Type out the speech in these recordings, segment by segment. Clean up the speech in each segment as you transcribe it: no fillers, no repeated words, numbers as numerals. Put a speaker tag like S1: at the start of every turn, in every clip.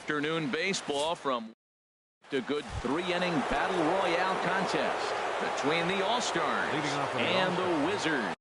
S1: Afternoon baseball from a good 3-inning battle royale contest between the All-Stars and the Wizards.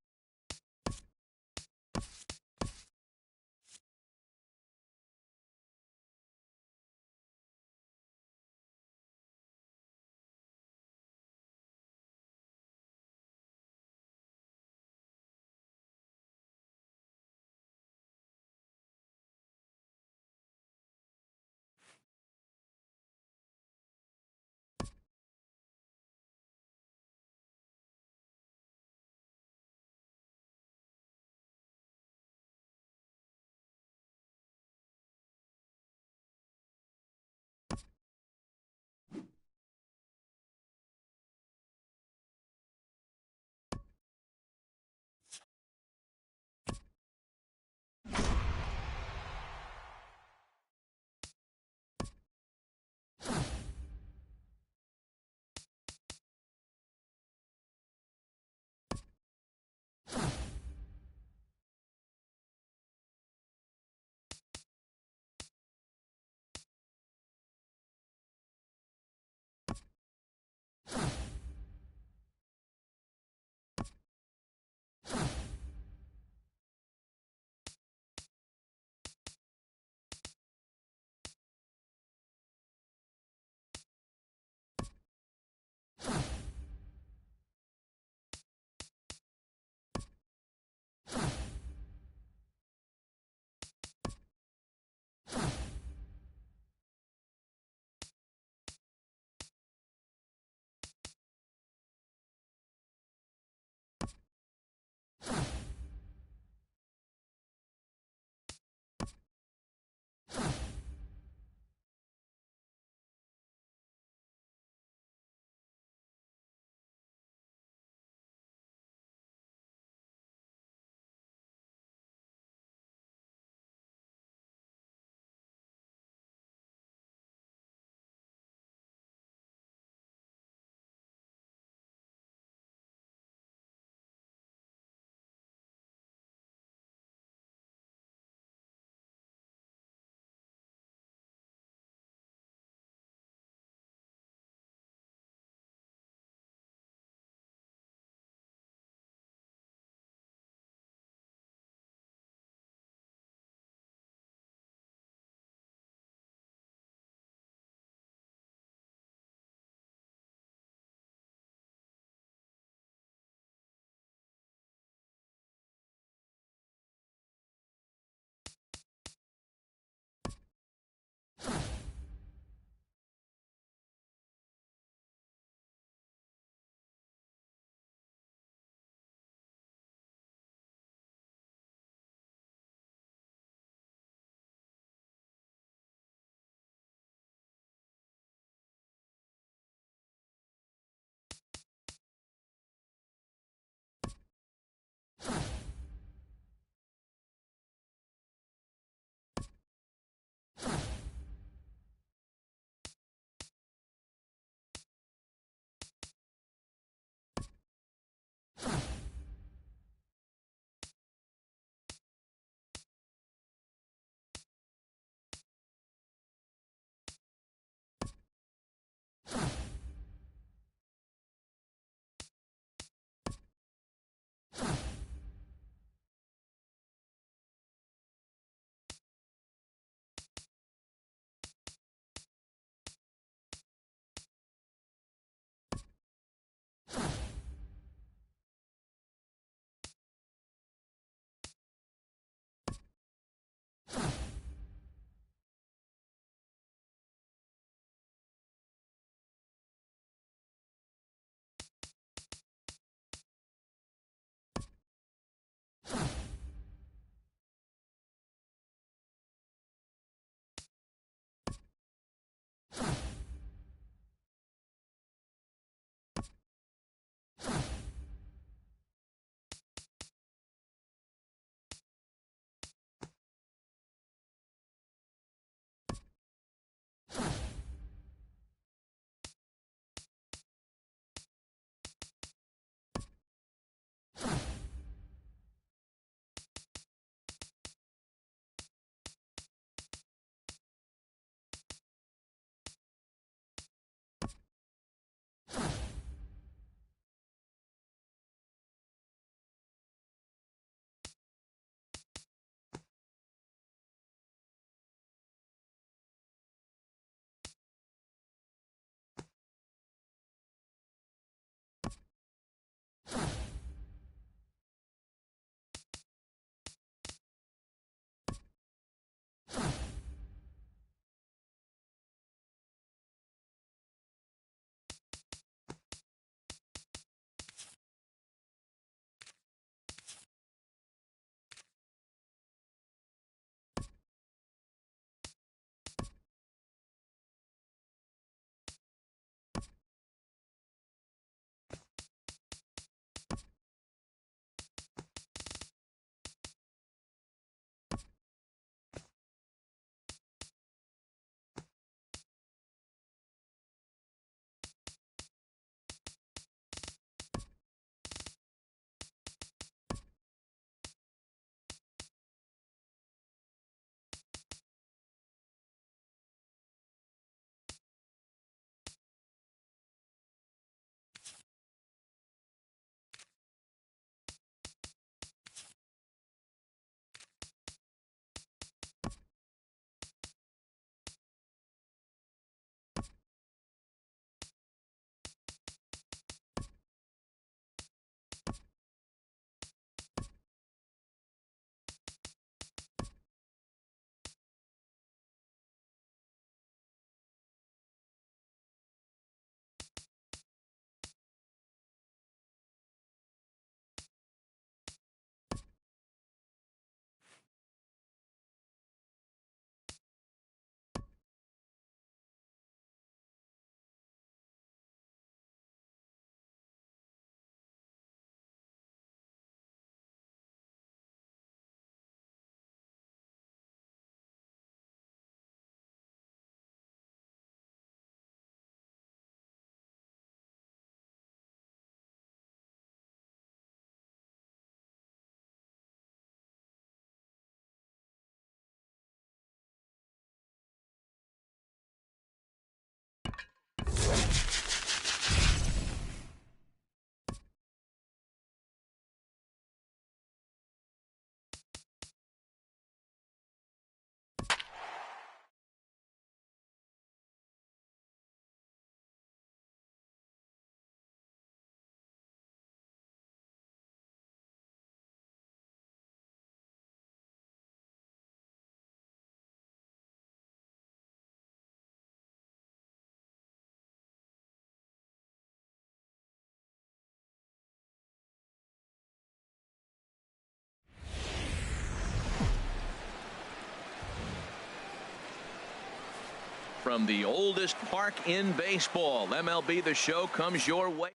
S1: from the oldest park in baseball. MLB The Show comes your way.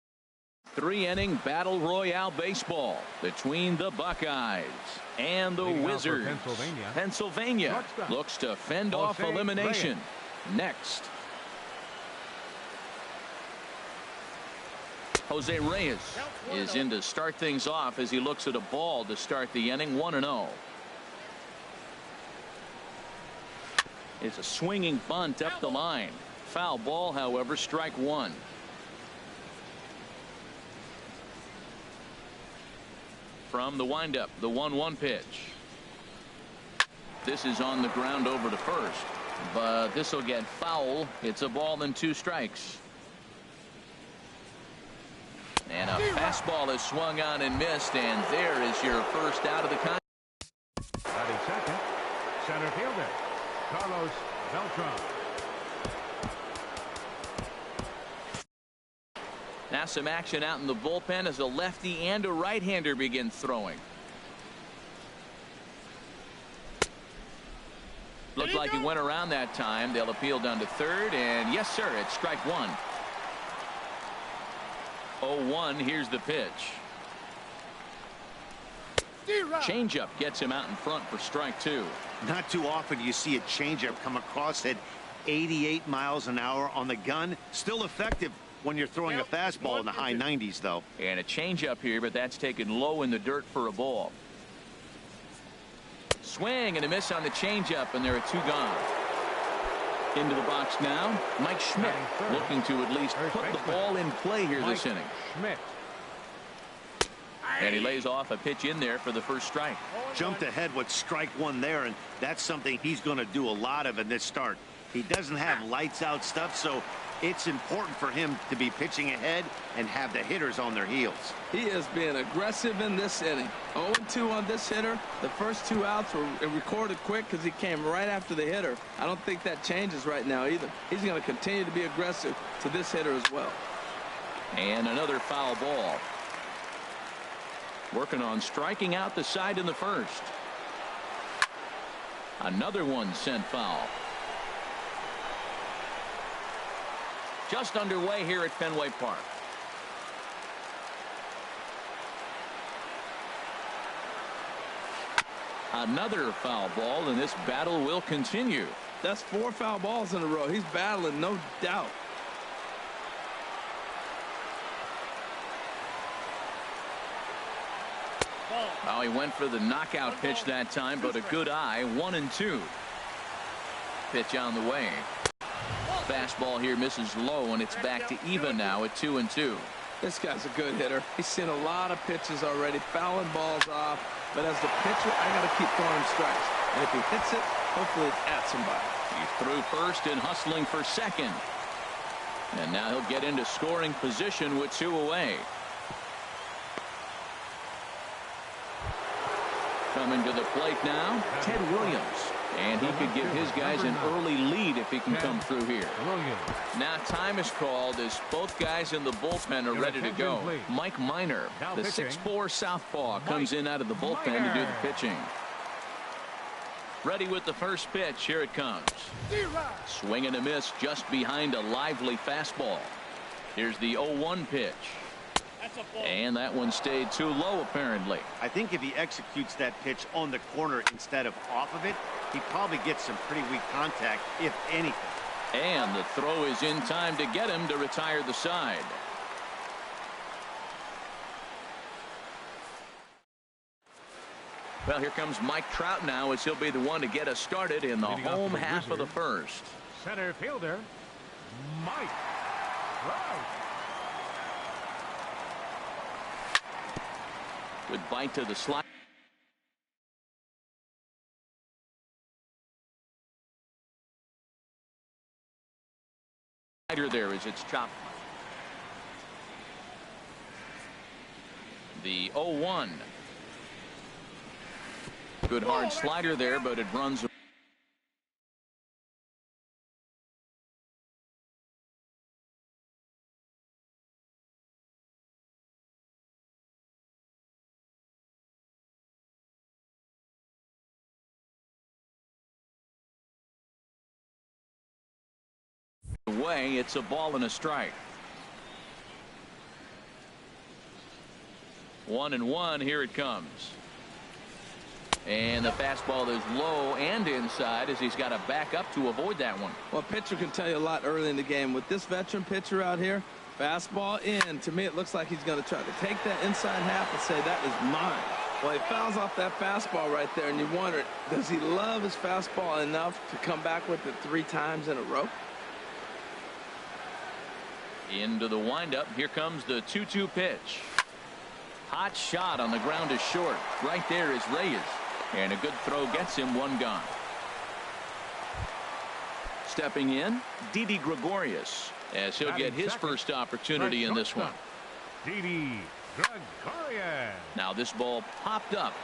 S1: 3-inning battle royale baseball between the Buckeyes and the Wizards. Pennsylvania looks to fend off elimination. Next, Jose Reyes is in to start things off as he looks at a ball to start the inning. 1-0. It's a swinging bunt up the line. Foul ball, however, strike one. From the windup, the 1-1 pitch. This is on the ground over to first, but this will get foul. It's a ball and 2 strikes. And a fastball is swung on and missed, and there is your first out of the contest.
S2: Batting second, center fielder Carlos Beltran.
S1: Now some action out in the bullpen as a lefty and a right-hander begin throwing. Looked like he went around that time. They'll appeal down to third, and yes, sir, it's strike one. 0-1. Here's the pitch. Changeup gets him out in front for strike two.
S3: Not too often you see a changeup come across at 88 miles an hour on the gun. Still effective when you're throwing a fastball in the high 90s, though.
S1: And a changeup here, but that's taken low in the dirt for a ball. Swing and a miss on the changeup, and there are 2 gone. Into the box now, Mike Schmidt looking to at least put the ball in play here this inning. And he lays off a pitch in there for the first strike.
S3: Jumped ahead with strike one there, and that's something he's going to do a lot of in this start. He doesn't have lights out stuff, so it's important for him to be pitching ahead and have the hitters on their heels.
S4: He is being aggressive in this inning. 0-2 on this hitter. The first 2 outs were recorded quick because he came right after the hitter. I don't think that changes right now either. He's going to continue to be aggressive to this hitter as well.
S1: And another foul ball. Working on striking out the side in the first. Another one sent foul. Just underway here at Fenway Park. Another foul ball, and this battle will continue.
S4: That's 4 foul balls in a row. He's battling, no doubt.
S1: Oh, he went for the knockout pitch that time, but a good eye. 1-2. Pitch on the way. Fastball here misses low, and it's back to even now at 2-2.
S4: This guy's a good hitter. He's seen a lot of pitches already, fouling balls off. But as the pitcher, I got to keep throwing him strikes. And if he hits it, hopefully it's at somebody.
S1: He's through first and hustling for second. And now he'll get into scoring position with 2 away. Coming to the plate now, Ted Williams. And he could give his guys an early lead if he can come through here. Now time is called as both guys in the bullpen are ready to go. Mike Minor, the 6'4" southpaw, comes in out of the bullpen to do the pitching. Ready with the first pitch. Here it comes. Swing and a miss just behind a lively fastball. Here's the 0-1 pitch. And that one stayed too low, apparently.
S3: I think if he executes that pitch on the corner instead of off of it, he probably gets some pretty weak contact, if anything.
S1: And the throw is in time to get him to retire the side. Well, here comes Mike Trout now, as he'll be the one to get us started in the home half of the first.
S2: Center fielder, Mike Trout.
S1: Good bite to the slide. There as it's chopped. The 0-1. Good hard slider there, but it runs Away, it's a ball and a strike. 1-1. Here it comes. And the fastball is low and inside as he's got to back up to avoid that one.
S4: Well, pitcher can tell you a lot early in the game. With this veteran pitcher out here, fastball in. To me, it looks like he's going to try to take that inside half and say, that is mine. Well, he fouls off that fastball right there, and you wonder, does he love his fastball enough to come back with it 3 times in a row?
S1: Into the windup. Here comes the 2-2 pitch. Hot shot on the ground is short. Right there is Reyes. And a good throw gets him 1 gone. Stepping in, Didi Gregorius, as he'll get his first opportunity in this one.
S2: Didi Gregorius.
S1: Now this ball popped up.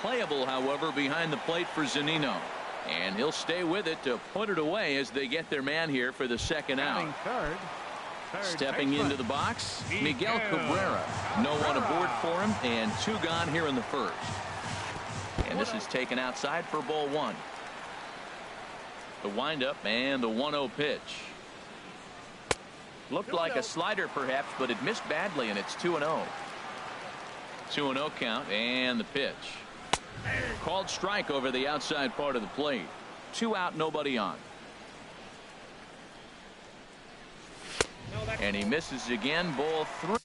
S1: Playable, however, behind the plate for Zunino. And he'll stay with it to put it away as they get their man here for the second out. Stepping into the box, Miguel Cabrera. No one aboard for him, and 2 gone here in the first. And this is taken outside for ball 1. The windup and the 1-0 pitch. Looked like a slider perhaps, but it missed badly, and it's 2-0. 2-0 count, and the pitch. Called strike over the outside part of the plate. 2 out, nobody on. And he misses again. Ball 3.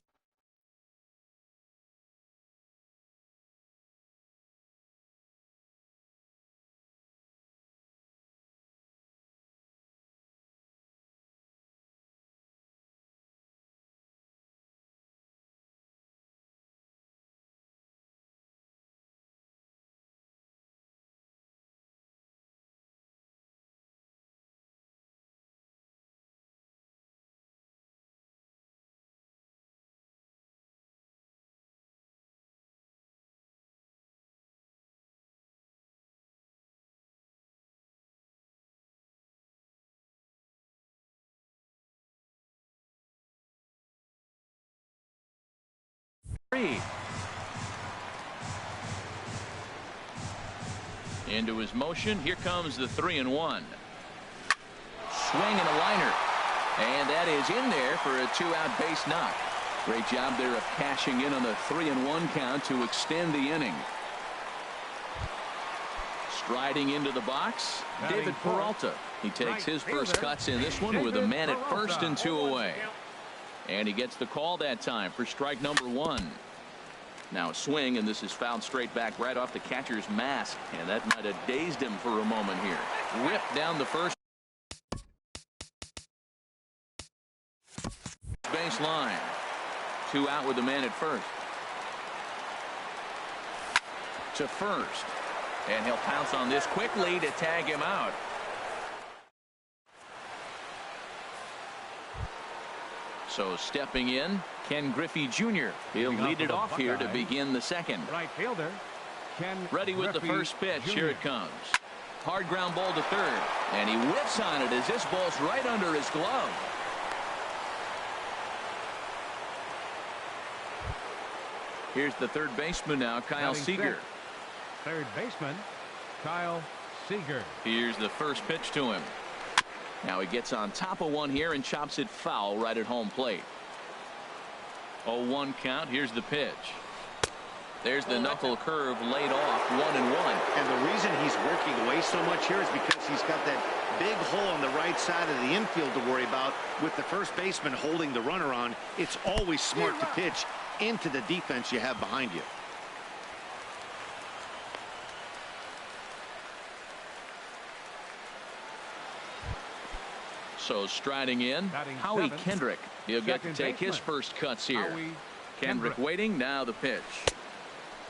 S1: Into his motion. Here comes the 3-1. Swing and a liner. And that is in there for a 2-out base knock. Great job there of cashing in on the 3-1 count to extend the inning. Striding into the box, David Peralta. He takes his first cuts in this one with a man at first and 2 away. And he gets the call that time for strike number 1. Now a swing, and this is fouled straight back right off the catcher's mask, and that might have dazed him for a moment here. Ripped down the first baseline. 2 out with the man at first. To first, and he'll pounce on this quickly to tag him out. So stepping in, Ken Griffey Jr. He'll lead it off here to begin the second.
S2: Right fielder, Ken
S1: Ready with
S2: Griffey
S1: the first pitch.
S2: Jr.
S1: Here it comes. Hard ground ball to third. And he whiffs on it as this ball's right under his glove. Here's the third baseman now, Kyle Seager.
S2: Third baseman, Kyle Seager.
S1: Here's the first pitch to him. Now he gets on top of one here and chops it foul right at home plate. 0-1 count. Here's the pitch. There's the knuckle curve laid off. 1-1.
S3: And the reason he's working away so much here is because he's got that big hole on the right side of the infield to worry about. With the first baseman holding the runner on, it's always smart to pitch into the defense you have behind you.
S1: So striding in, Howie Kendrick. He'll get to take his first cuts here. Kendrick waiting. Now the pitch.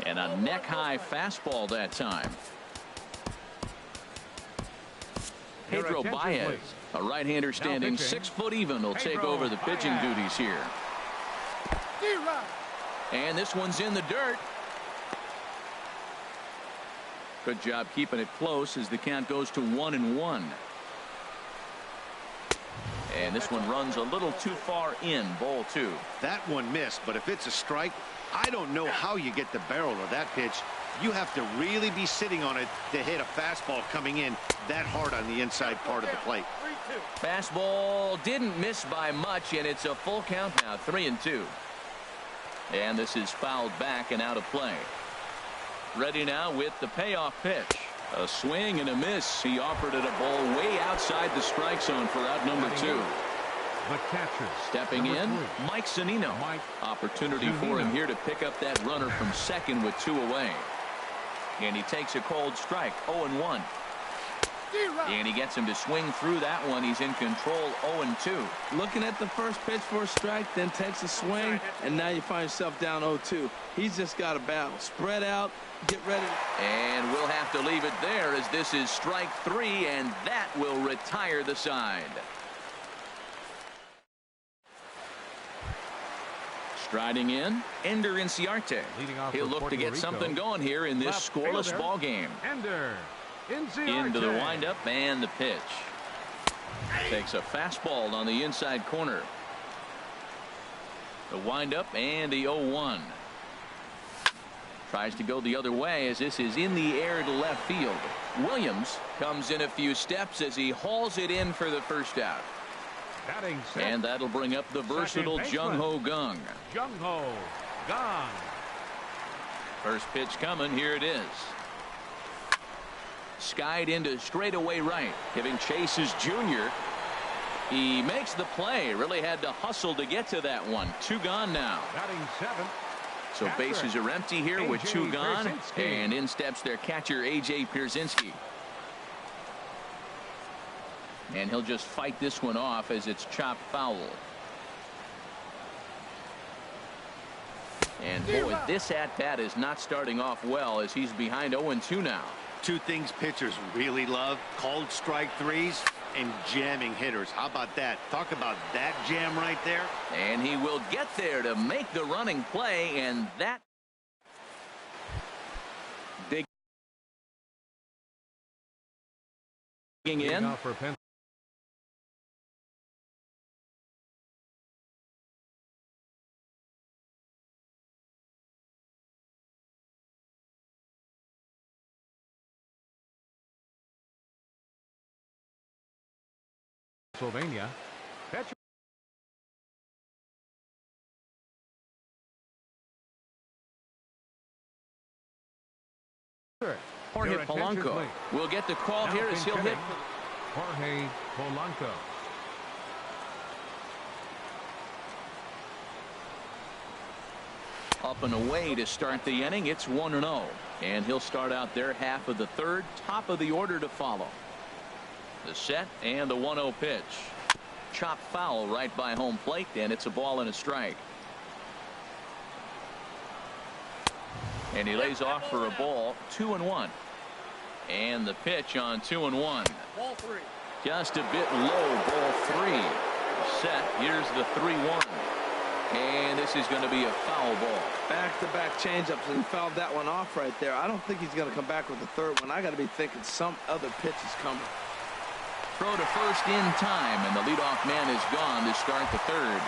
S1: And a neck-high fastball that time. Pedro Baez, a right-hander standing 6 foot even, will take over the pitching duties here. And this one's in the dirt. Good job keeping it close as the count goes to 1-1. And this one runs a little too far in. Ball 2.
S3: That one missed, but if it's a strike, I don't know how you get the barrel of that pitch You have to really be sitting on it to hit a fastball coming in that hard on the inside part of the plate.
S1: Fastball didn't miss by much, and it's a full count now, 3-2. And this is fouled back and out of play. Ready now with the payoff pitch. A swing and a miss. He offered it a ball way outside the strike zone for out number 2.
S2: The catcher.
S1: Stepping in, Mike Zunino. Opportunity for him here to pick up that runner from second with 2 away. And he takes a cold strike, 0-1. And he gets him to swing through that one. He's in control, 0-2.
S4: Looking at the first pitch for a strike, then takes a swing, and now you find yourself down 0-2. He's just got a battle. Spread out, get ready.
S1: And we'll have to leave it there as this is strike 3, and that will retire the side. Striding in, Ender Inciarte. He'll look to get something going here in this scoreless ball game.
S2: Ender Inciarte.
S1: Into the windup and the pitch. Takes a fastball on the inside corner. The windup and the 0-1. Tries to go the other way as this is in the air to left field. Williams comes in a few steps as he hauls it in for the first out. And that'll bring up the versatile Jung-Ho Kang.
S2: Jung-Ho Kang.
S1: First pitch coming. Here it is. Skied into straightaway right, giving chase is Junior. He makes the play. Really had to hustle to get to that one. 2 gone now.
S2: Batting 7.
S1: So bases are empty here with 2 gone. And in steps their catcher, A.J. Pierzynski. And he'll just fight this one off as it's chopped foul. And boy, this at-bat is not starting off well as he's behind 0-2 now.
S3: 2 things pitchers really love: called strike 3s and jamming hitters. How about that? Talk about that jam right there.
S1: And he will get there to make the running play, and that digging in.
S2: Pennsylvania.
S1: Jorge Polanco will get the call here as he'll hit.
S2: Jorge Polanco.
S1: Up and away to start the inning. It's 1-0. And he'll start out their half of the third. Top of the order to follow. The set and the 1-0 pitch. Chop foul right by home plate, and it's a ball and a strike. And he lays off for a ball. 2-1. And the pitch on 2-1.
S4: Ball 3.
S1: Just a bit low. Ball 3. Set. Here's the 3-1. And this is going to be a foul ball.
S4: Back-to-back changeups, and he fouled that one off right there. I don't think he's going to come back with the third one. I got to be thinking some other pitch is coming.
S1: Throw to first in time, and the leadoff man is gone to start the third.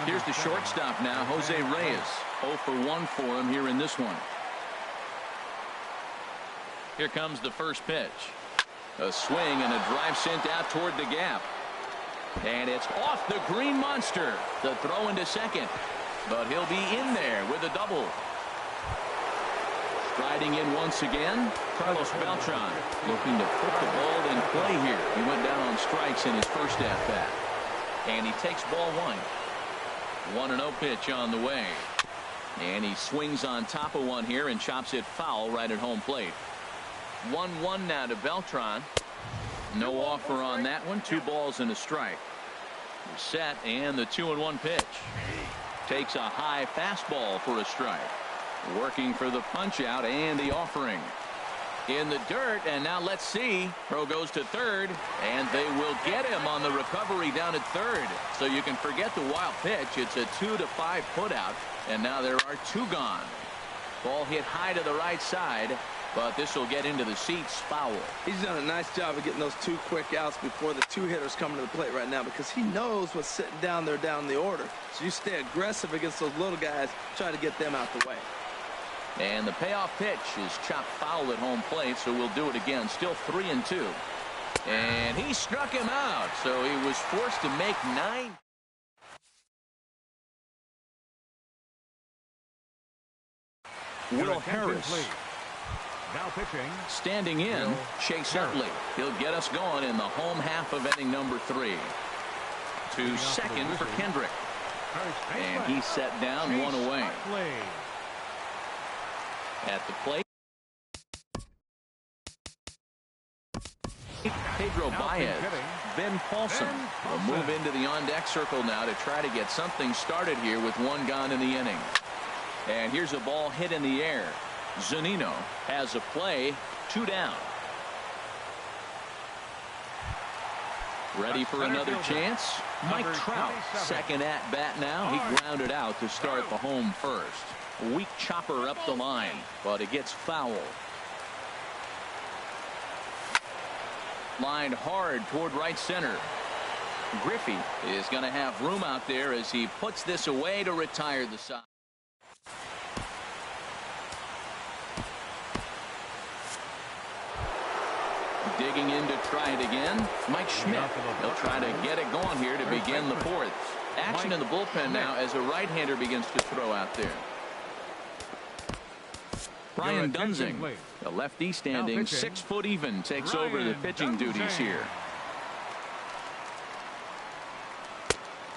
S1: Here's the shortstop now, Jose Reyes. 0 for 1 for him here in this one. Here comes the first pitch. A swing and a drive sent out toward the gap. And it's off the green monster. The throw into second. But he'll be in there with a double. Striding in once again, Carlos Beltran looking to put the ball in play here. He went down on strikes in his first at-bat. And he takes ball 1. 1-0 pitch on the way. And he swings on top of one here and chops it foul right at home plate. 1-1 now to Beltran. No offer on that one. 2 balls and a strike. Set and the 2-1 pitch. Takes a high fastball for a strike. Working for the punch out and the offering. In the dirt, and now let's see. Throw goes to third, and they will get him on the recovery down at third. So you can forget the wild pitch. It's a 2-5 put out, and now there are 2 gone. Ball hit high to the right side, but this will get into the seats. Foul.
S4: He's done a nice job of getting those 2 quick outs before the 2 hitters come to the plate right now, because he knows what's sitting down there down the order. So you stay aggressive against those little guys, try to get them out the way.
S1: And the payoff pitch is chopped foul at home plate, so we'll do it again. Still 3-2. And he struck him out, so he was forced to make 9. Will Harris.
S2: Now pitching.
S1: Standing in, Chase Utley. He'll get us going in the home half of inning number 3. To second for Kendrick. And he's set down, 1 away. At the plate, Pedro Baez. Ben Paulson will move into the on-deck circle now to try to get something started here with 1 gone in the inning. And here's a ball hit in the air. Zunino has a play, 2 down. Ready for another chance. Mike Trout, second at bat now. He grounded out to start the home first. Weak chopper up the line, but it gets foul. Lined hard toward right center. Griffey is going to have room out there as he puts this away to retire the side. Digging in to try it again. Mike Schmidt. He'll try to get it going here to begin the 4th. Action in the bullpen now as a right-hander begins to throw out there. Brian Dunzing, the lefty standing 6 foot even, takes over the pitching duties here.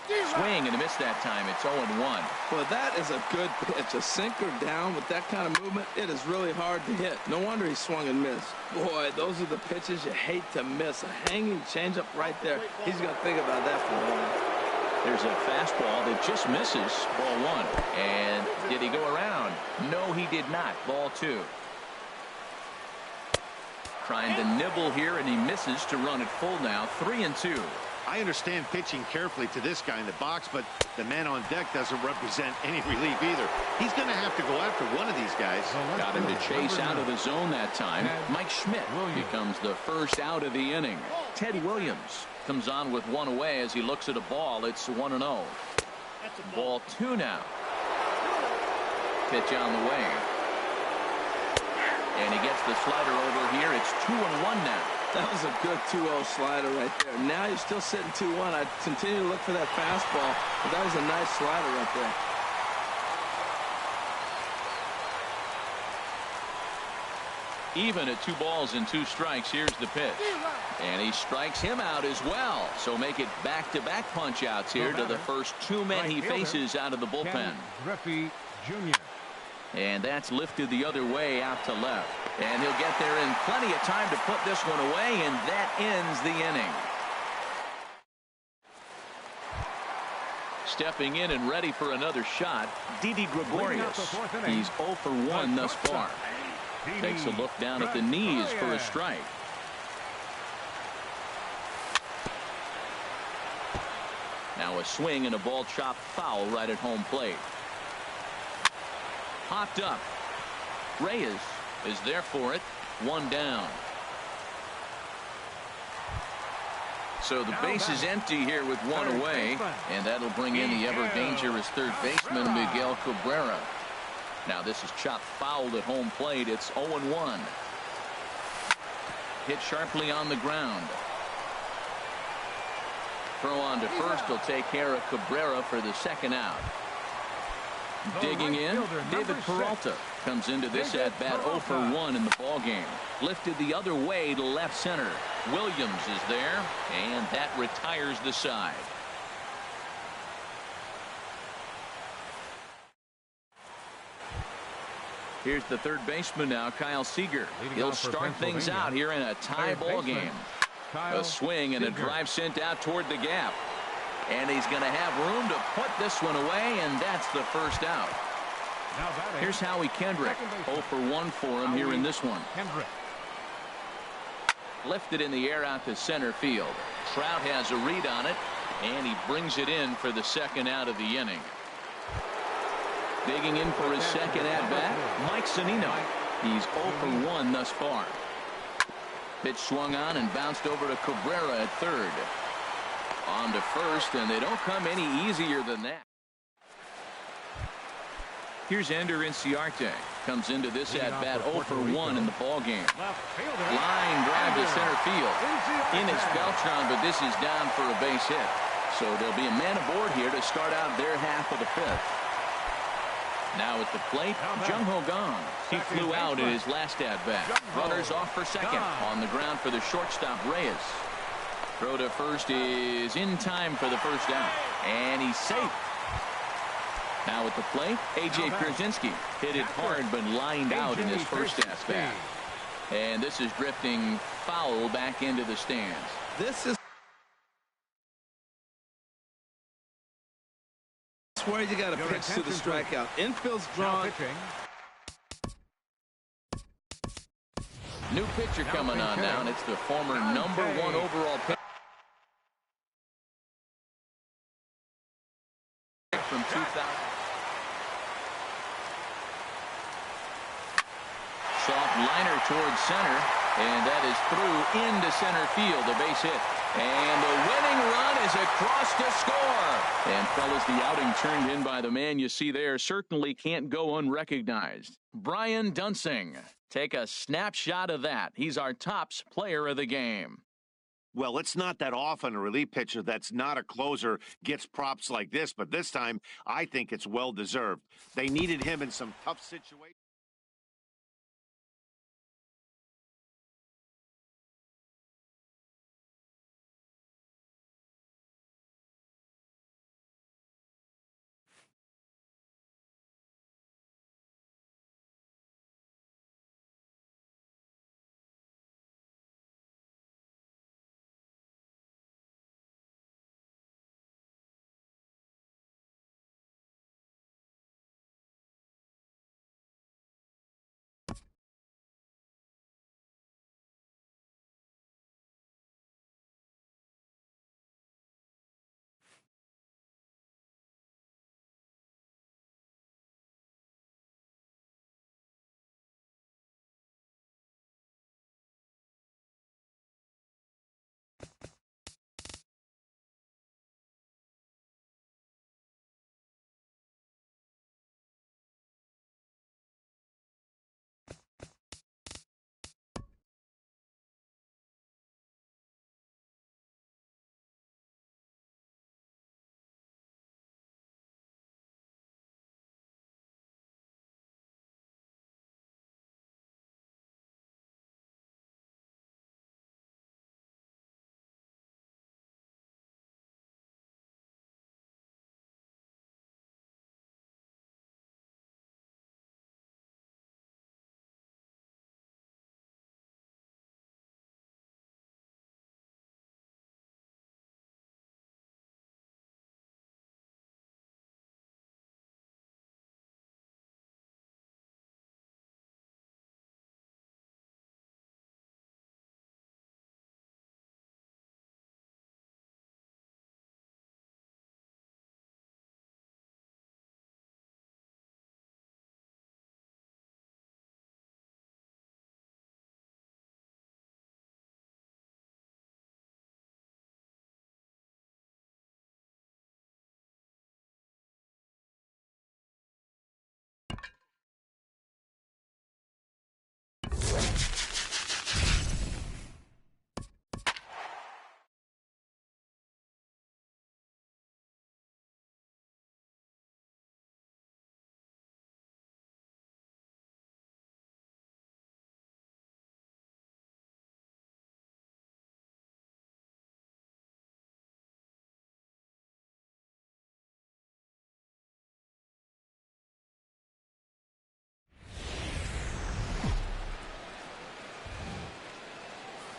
S1: Swing and a miss that time. It's 0-1.
S4: Well, that is a good pitch. A sinker down with that kind of movement. It is really hard to hit. No wonder he swung and missed. Boy, those are the pitches you hate to miss. A hanging changeup right there. He's going to think about that for a while.
S1: There's a fastball that just misses. Ball 1. And did he go around? No, he did not. Ball 2. Trying to nibble here, and he misses to run it full now. 3-2.
S3: I understand pitching carefully to this guy in the box, but the man on deck doesn't represent any relief either. He's going to have to go after one of these guys.
S1: Got him to chase out of the zone that time. Mike Schmidt becomes the first out of the inning. Ted Williams comes on with 1 away as he looks at a ball. It's 1-0. Ball 2 now. Pitch on the way. And he gets the slider over here. It's 2-1 now.
S4: That was a good 2-0 slider right there. Now you're still sitting 2-1. I continue to look for that fastball, but that was a nice slider right
S1: there. Even at 2 balls and 2 strikes, here's the pitch. And he strikes him out as well. So make it back-to-back punch-outs here to the first 2 men he faces out of the bullpen.
S2: Griffey Jr.
S1: And that's lifted the other way out to left. And he'll get there in plenty of time to put this one away, and that ends the inning. Stepping in and ready for another shot, Didi Gregorius. He's 0 for 1 thus far. Takes a look down at the knees for a strike. Now a swing and a ball chopped foul right at home plate. Popped up. Reyes is there for it. 1 down. So the base is empty here with 1 away, and that'll bring in the ever dangerous third baseman Miguel Cabrera. Now this is chopped foul at home plate. It's 0-1. Hit sharply on the ground. Throw on to first will take care of Cabrera for the 2nd out. Digging in, David Peralta comes into this at bat 0 for 1 in the ball game. Lifted the other way to left center. Williams is there, and that retires the side. Here's the third baseman now, Kyle Seager. He'll start things out here in a tie ball game. A swing and a drive sent out toward the gap. And he's going to have room to put this one away, and that's the first out. Here's Howie Kendrick. 0 for 1 for him here in this one. Lifted in the air out to center field. Trout has a read on it, and he brings it in for the 2nd out of the inning. Digging in for his 2nd at-bat, Mike Zunino. He's 0 for 1 thus far. Pitch swung on and bounced over to Cabrera at 3rd. On to first, and they don't come any easier than that. Here's Ender Inciarte. Comes into this at-bat 0 for 1 in the ballgame. Line drive to center field. In is Beltran, but this is down for a base hit. So there'll be a man aboard here to start out their half of the fifth. Now at the plate, Jung-Ho Kang. He flew out in his last at-bat. Runners off for second. On the ground for the shortstop, Reyes. Throw to first is in time for the first out. And he's safe. Now at the plate, A.J. Pierzynski hit it hard but lined out in his first at-bat. And this is drifting foul back into the stands.
S4: This is where you got to pitch to the strikeout. Infield's drawn.
S1: New pitcher coming on now, and it's the former #1 overall pick from 2000. Soft liner towards center, and that is through into center field, a base hit. And the winning run is across to score. And fellas, the outing turned in by the man you see there certainly can't go unrecognized. Brian Dunsing. Take a snapshot of that. He's our tops player of the game.
S3: Well, it's not that often a relief pitcher that's not a closer gets props like this, but this time I think it's well-deserved. They needed him in some tough situations.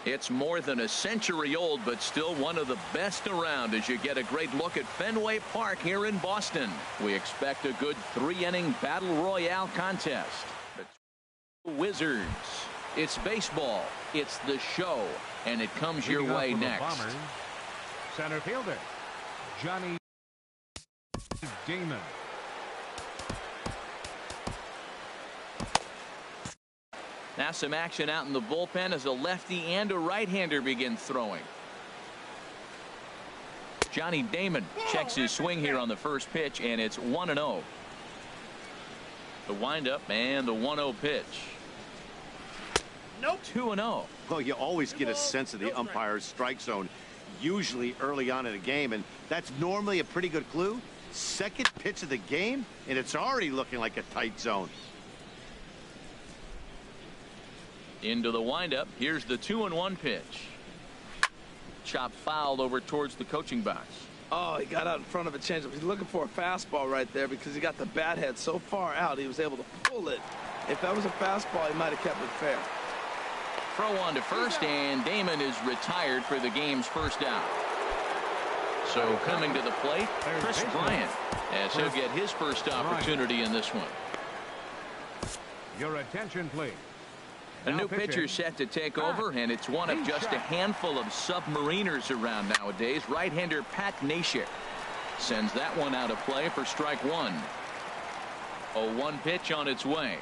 S1: It's more than a century old, but still one of the best around as you get a great look at Fenway Park here in Boston. We expect a good 3-inning battle royale contest. The Wizards. It's baseball. It's the show. And it comes your way next.
S2: Bombers, center fielder, Johnny Damon.
S1: Now some action out in the bullpen as a lefty and a right-hander begin throwing. Johnny Damon checks his swing here on the first pitch, and it's 1-0. The windup and the 1-0 pitch.
S3: Nope.
S1: 2-0.
S3: Well, you always get a sense of the umpire's strike zone, usually early on in a game, and that's normally a pretty good clue. Second pitch of the game, and it's already looking like a tight zone.
S1: Into the windup. Here's the 2-1 pitch. Chop fouled over towards the coaching box.
S4: Oh, he got out in front of a changeup. He's looking for a fastball right there because he got the bat head so far out he was able to pull it. If that was a fastball, he might have kept it fair.
S1: Throw on to first, and Damon is retired for the game's first out. So coming to the plate, Chris Bryant, as he'll get his first opportunity in this one.
S2: Your attention, please.
S1: A new pitcher set to take over, and it's one of just a handful of submariners around nowadays. Right-hander Pat Nashik sends that one out of play for strike one. 0-1 pitch on its way.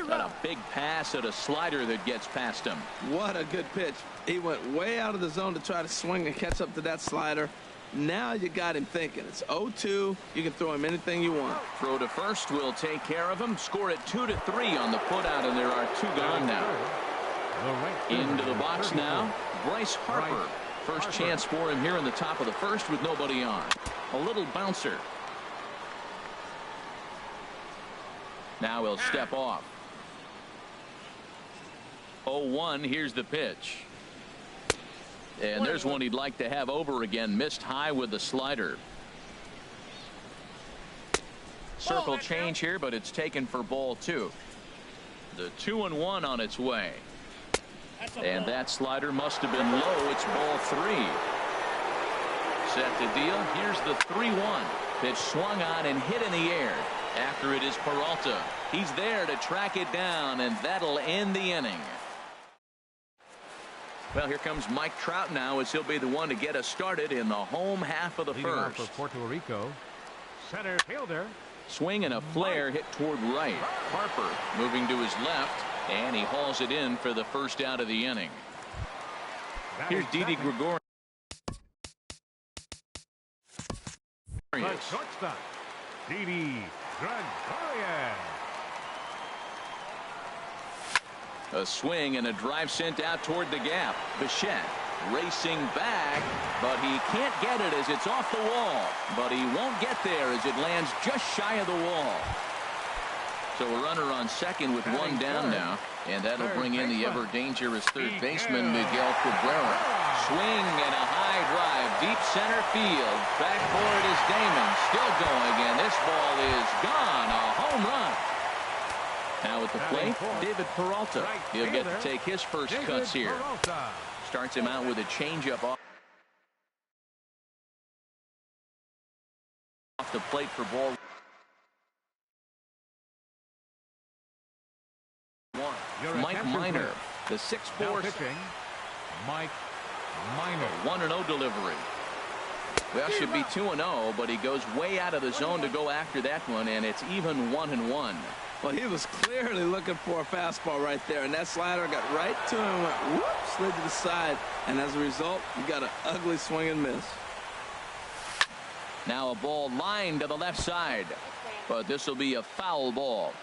S1: Got a big pass at a slider that gets past him.
S4: What a good pitch. He went way out of the zone to try to swing and catch up to that slider. Now you got him thinking. It's 0-2. You can throw him anything you want.
S1: Throw to first will take care of him. Score it 2-3 on the putout, and there are two gone now. Into the box now, Bryce Harper. First chance for him here in the top of the first with nobody on. A little bouncer. Now he'll step off. 0-1. Here's the pitch. And there's one he'd like to have over again. Missed high with the slider. Circle change here, but it's taken for ball two. The 2-1 on its way. And that slider must have been low. It's ball three. Set to deal. Here's the 3-1. Pitch swung on and hit in the air. After it is Peralta. He's there to track it down, and that'll end the inning. Well, here comes Mike Trout now, as he'll be the one to get us started in the home half of the first.
S2: For Puerto Rico, center fielder.
S1: Swing and a flare hit toward right. Harper moving to his left, and he hauls it in for the first out of the inning. Here's Didi Gregorius.
S2: Shortstop, Didi Gregorius.
S1: A swing and a drive sent out toward the gap. Bichette racing back, but he can't get it as it's off the wall. But he won't get there as it lands just shy of the wall. So a runner on second with one down now, and that'll bring in the ever dangerous third baseman Miguel Cabrera. Swing and a high drive deep center field. Back for it is Damon, still going, and this ball is gone. A home run. Now at the plate, David Peralta. He'll get to take his first cuts here. Starts him out with a changeup off the plate for ball one. Mike Minor, the 6'4".
S2: Mike Minor.
S1: 1-0 delivery. Well, should be 2-0, but he goes way out of the zone to go after that one, and it's even 1-1.
S4: Well, he was clearly looking for a fastball right there, and that slider got right to him, went whoop, slid to the side, and as a result, you got an ugly swing and miss.
S1: Now a ball lined to the left side, but this will be a foul ball.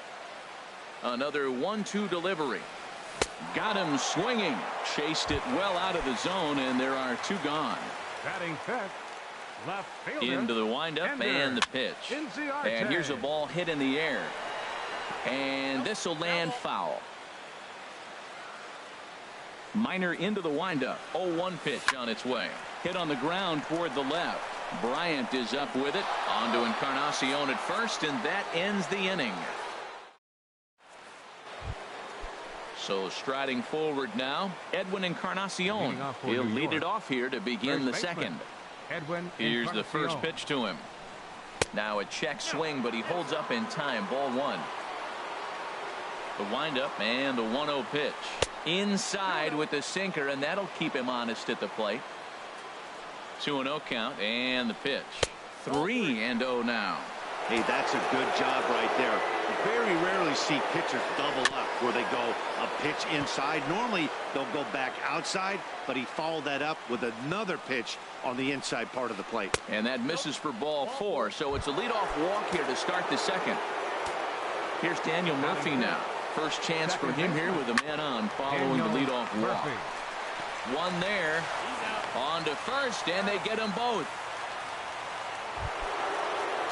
S1: Another 1-2 delivery. Got him swinging. Chased it well out of the zone, and there are two gone.
S2: Batting fifth, left fielder.
S1: Into the windup and the pitch. And here's a ball hit in the air. And this will land foul. Minor into the windup. 0-1 pitch on its way. Hit on the ground toward the left. Bryant is up with it. On to Encarnacion at first, and that ends the inning. So striding forward now, Edwin Encarnacion. He'll lead it off here to begin the second. Here's the first pitch to him. Now a check swing, but he holds up in time. Ball one. The windup and the 1-0 pitch. Inside with the sinker, and that'll keep him honest at the plate. 2-0 count, and the pitch. 3-0 now.
S3: Hey, that's a good job right there. Very rarely see pitchers double up where they go a pitch inside. Normally they'll go back outside, but he followed that up with another pitch on the inside part of the plate.
S1: And that misses for ball four, so it's a leadoff walk here to start the second. Here's Daniel Murphy now. First chance for him here with a man on following the leadoff walk. One there. On to first, and they get them both.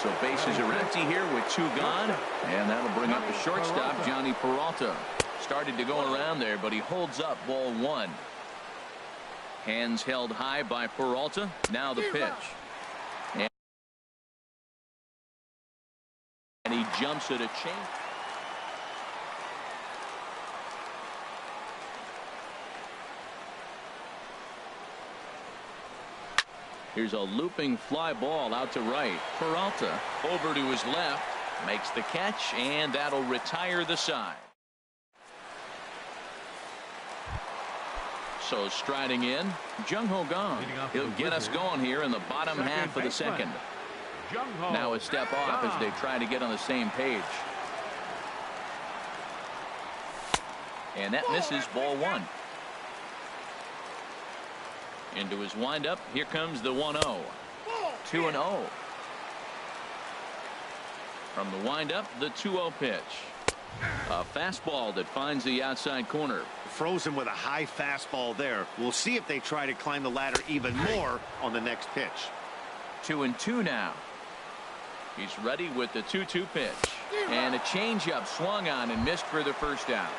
S1: So bases are empty here with 2 gone. And that'll bring up the shortstop, Johnny Peralta. Started to go around there, but he holds up ball 1. Hands held high by Peralta. Now the pitch. And he jumps at a change. Here's a looping fly ball out to right. Peralta over to his left. Makes the catch, and that'll retire the side. So striding in, Jung Ho Gong. He'll get us going here in the bottom half of the second. Now a step off as they try to get on the same page. And that misses ball 1. Into his windup. Here comes the 1-0. 2-0. From the windup, the 2-0 pitch. A fastball that finds the outside corner.
S3: Frozen with a high fastball there. We'll see if they try to climb the ladder even more on the next pitch.
S1: 2-2 now. He's ready with the 2-2 pitch. And a changeup swung on and missed for the first out.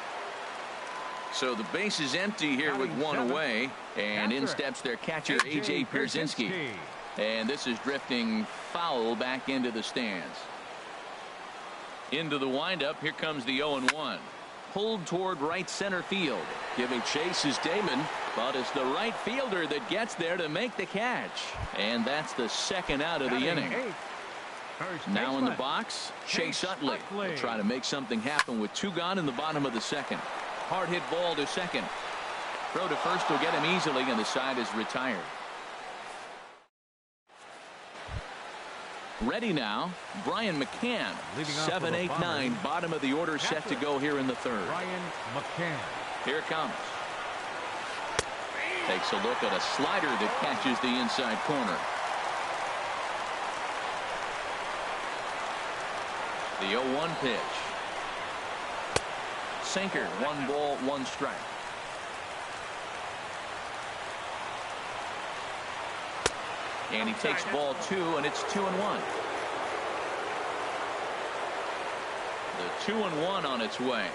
S1: So the base is empty here with 1 away. And in steps their catcher, A.J. Pierzynski. And this is drifting foul back into the stands. Into the windup. Here comes the 0-1. Pulled toward right center field. Giving chase is Damon. But it's the right fielder that gets there to make the catch. And that's the second out of the inning. Now in the box, Chase Utley will try to make something happen with 2 gone in the bottom of the second. Hard hit ball to second. Throw to first will get him easily, and the side is retired. Ready now, Brian McCann. 7-8-9, bottom of the order set to go here in the third.
S2: Brian McCann.
S1: Here it comes. Takes a look at a slider that catches the inside corner. The 0-1 pitch. Sinker, 1 ball, 1 strike. And he takes ball 2, and it's 2-1. The 2-1 on its way.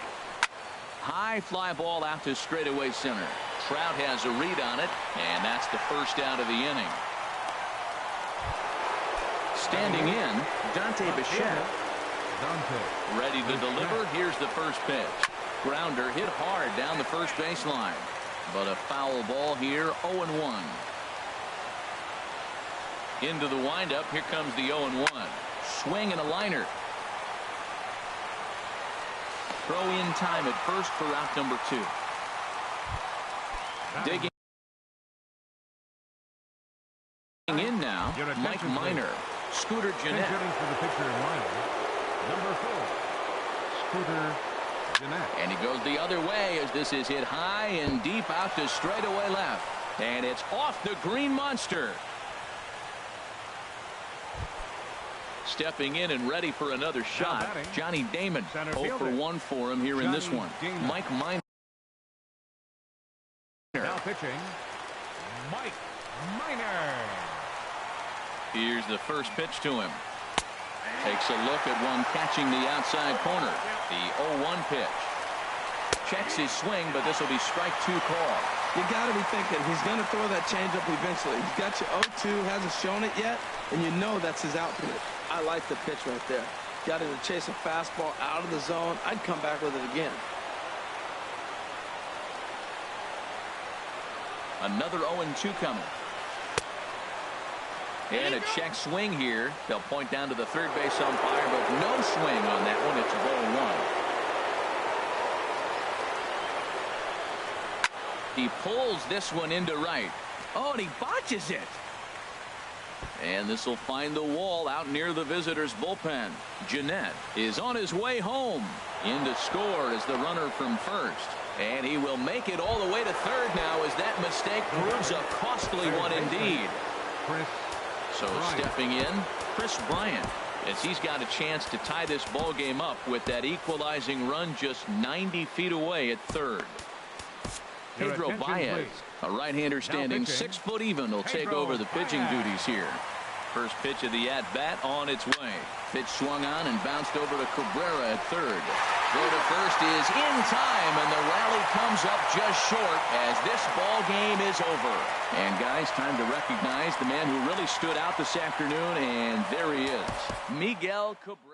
S1: High fly ball out to straightaway center. Trout has a read on it, and that's the first out of the inning. Standing in, Dante Bichette. Ready to deliver. Here's the first pitch. Grounder hit hard down the first baseline. But a foul ball here, 0-1. Into the windup. Here comes the 0-1. Swing and a liner. Throw in time at first for out number 2. Digging in now, Mike Minor. Scooter Jeanette.
S2: For the pitcher number 4, Scooter Jeanette.
S1: And he goes the other way as this is hit high and deep out to straightaway left. And it's off the green monster. Stepping in and ready for another shot, Johnny Damon. 0 for 1 for him here in this one. Mike Minor.
S2: Now pitching, Mike Minor.
S1: Here's the first pitch to him. Takes a look at one catching the outside corner. The 0-1 pitch. Checks his swing, but this will be strike 2 call.
S4: You got to be thinking he's going to throw that changeup eventually. He's got you 0-2, hasn't shown it yet, and you know that's his output. I like the pitch right there. Got him to chase a fastball out of the zone. I'd come back with it again.
S1: Another 0-2 coming. And a check swing here. They'll point down to the third base umpire, but no swing on that one. It's ball 1. He pulls this one into right. Oh, and he botches it. And this will find the wall out near the visitors' bullpen. Jeanette is on his way home. In to score is the runner from first. And he will make it all the way to third now as that mistake proves a costly one indeed. So stepping in, Chris Bryant. as he's got a chance to tie this ball game up with that equalizing run just 90 feet away at third. Pedro Baez, a right-hander standing 6 foot even, will take over the pitching duties here. First pitch of the at-bat on its way. Pitch swung on and bounced over to Cabrera at third. Throw to first is in time, and the rally comes up just short as this ball game is over. And guys, time to recognize the man who really stood out this afternoon, and there he is, Miguel Cabrera.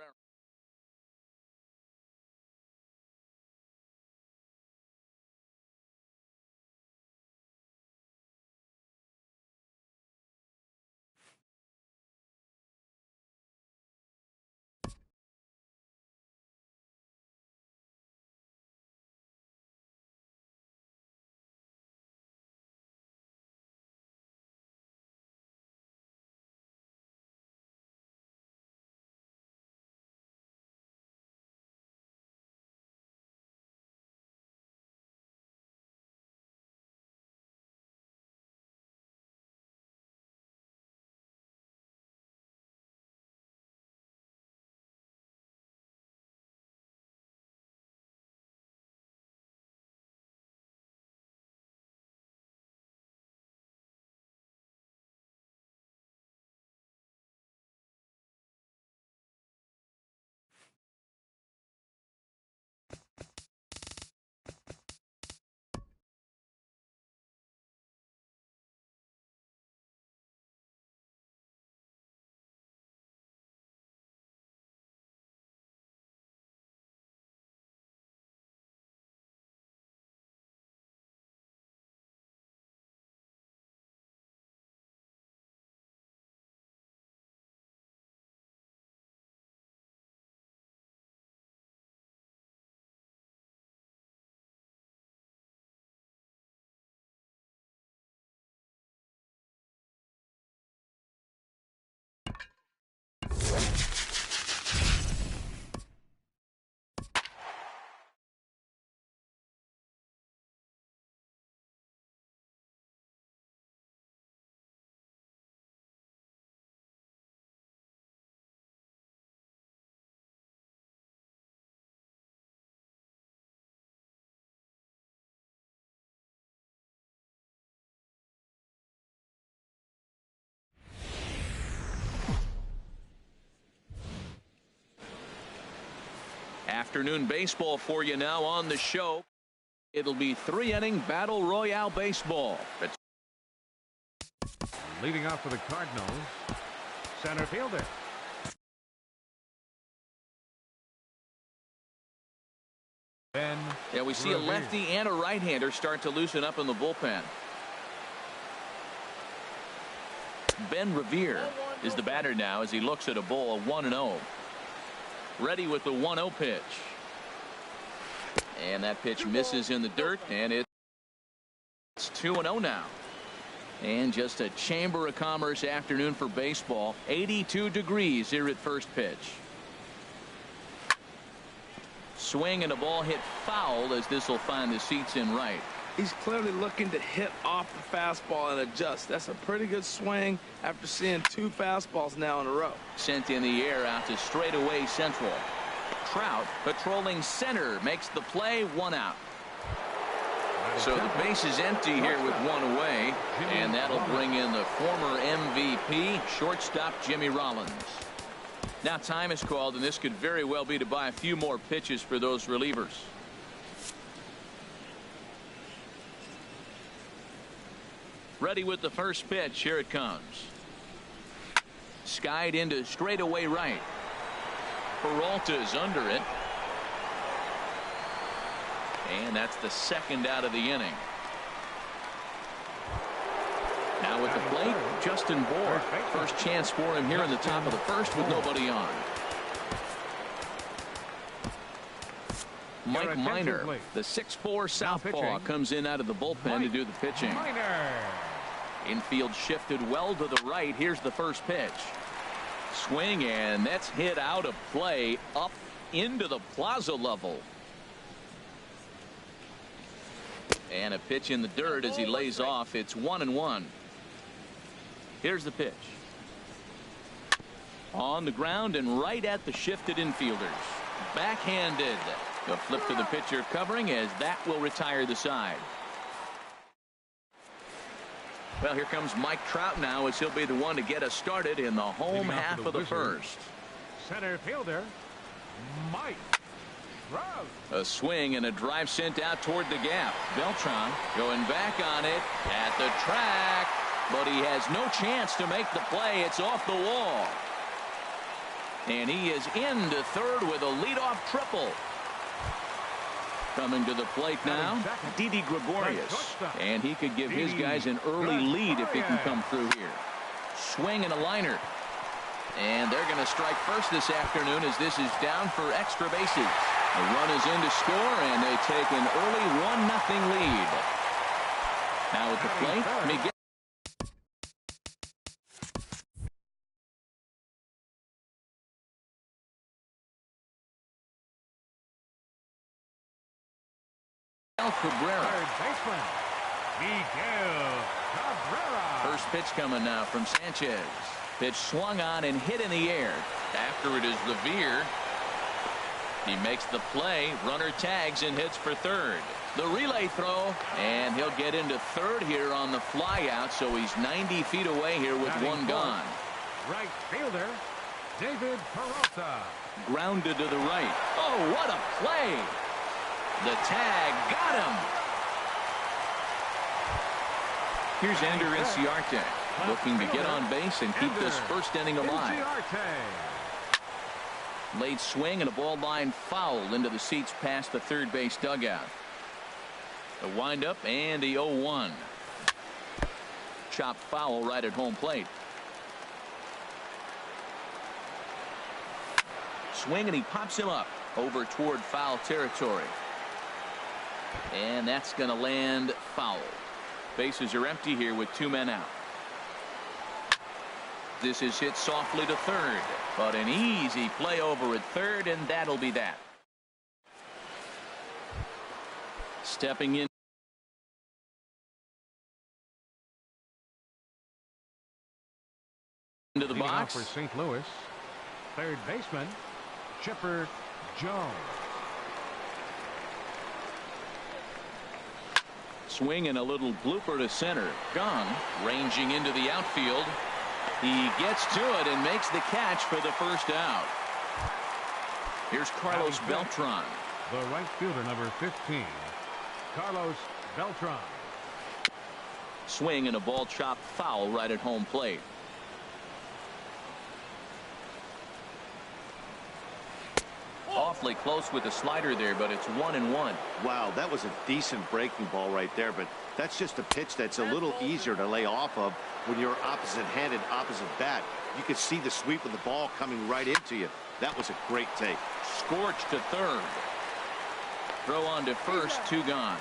S1: Afternoon baseball for you now on the show. It'll be 3-inning battle royale baseball.
S2: Leading off for the Cardinals, center fielder.
S1: Yeah, we see a lefty and a right-hander start to loosen up in the bullpen. Ben Revere is the batter now as he looks at a ball of 1-0. Ready with the 1-0 pitch. And that pitch misses in the dirt, and it's 2-0 now. And just a Chamber of Commerce afternoon for baseball. 82 degrees here at first pitch. Swing and a ball hit foul as this will find the seats in right.
S4: He's clearly looking to hit off the fastball and adjust. That's a pretty good swing after seeing 2 fastballs now in a row.
S1: Sent in the air out to straightaway central. Trout patrolling center makes the play, 1 out. So the base is empty here with 1 away, and that'll bring in the former MVP shortstop Jimmy Rollins. Now time is called, and this could very well be to buy a few more pitches for those relievers. Ready with the first pitch. Here it comes. Skied into straightaway right. Peralta's under it. And that's the 2nd out of the inning. Now with the plate, Justin Bohr. First chance for him here in the top of the first with nobody on. Mike Minor, the 6'4" southpaw, comes in out of the bullpen to do the pitching. Infield shifted well to the right. Here's the first pitch. Swing, and that's hit out of play up into the plaza level. And a pitch in the dirt as he lays off. It's 1-1. Here's the pitch. On the ground and right at the shifted infielders. Backhanded. The flip to the pitcher covering as that will retire the side. Well, here comes Mike Trout now as he'll be the one to get us started in the home half of the first.
S2: Center fielder, Mike Trout.
S1: A swing and a drive sent out toward the gap. Beltran going back on it at the track, but he has no chance to make the play. It's off the wall. And he is into third with a leadoff triple. Coming to the plate now, Didi Gregorius. And he could give his guys an early lead if he can come through here. Swing and a liner. And they're going to strike first this afternoon as this is down for extra bases. The run is in to score, and they take an early 1-0 lead. Now at the plate, Miguel. Cabrera.
S2: Third baseman, Miguel Cabrera.
S1: First pitch coming now from Sanchez. Pitch swung on and hit in the air. After it is Revere. He makes the play. Runner tags and hits for third. The relay throw, and he'll get into third here on the fly out, so he's 90 feet away here with one gone.
S2: Right fielder, David Peralta.
S1: Grounded to the right. Oh, what a play! The tag got him. Here's Ender Inciarte looking to get on base and keep this first inning alive. Late swing and a ball line foul into the seats past the third base dugout. The windup and the 0-1. Chopped foul right at home plate. Swing and he pops him up over toward foul territory. And that's going to land foul. Bases are empty here with 2 men out. This is hit softly to third, but an easy play over at third, and that'll be that. Stepping in into the box
S2: for St. Louis, third baseman Chipper Jones.
S1: Swing and a little blooper to center. Gone. Ranging into the outfield. He gets to it and makes the catch for the first out. Here's Carlos Beltran.
S2: The right fielder, number 15, Carlos Beltran.
S1: Swing and a ball chopped foul right at home plate. Awfully close with the slider there, but it's 1-1.
S3: Wow, that was a decent breaking ball right there, but that's just a pitch that's a little easier to lay off of when you're opposite-handed, opposite bat. You could see the sweep of the ball coming right into you. That was a great take.
S1: Scorched to third. Throw on to first, 2 gone.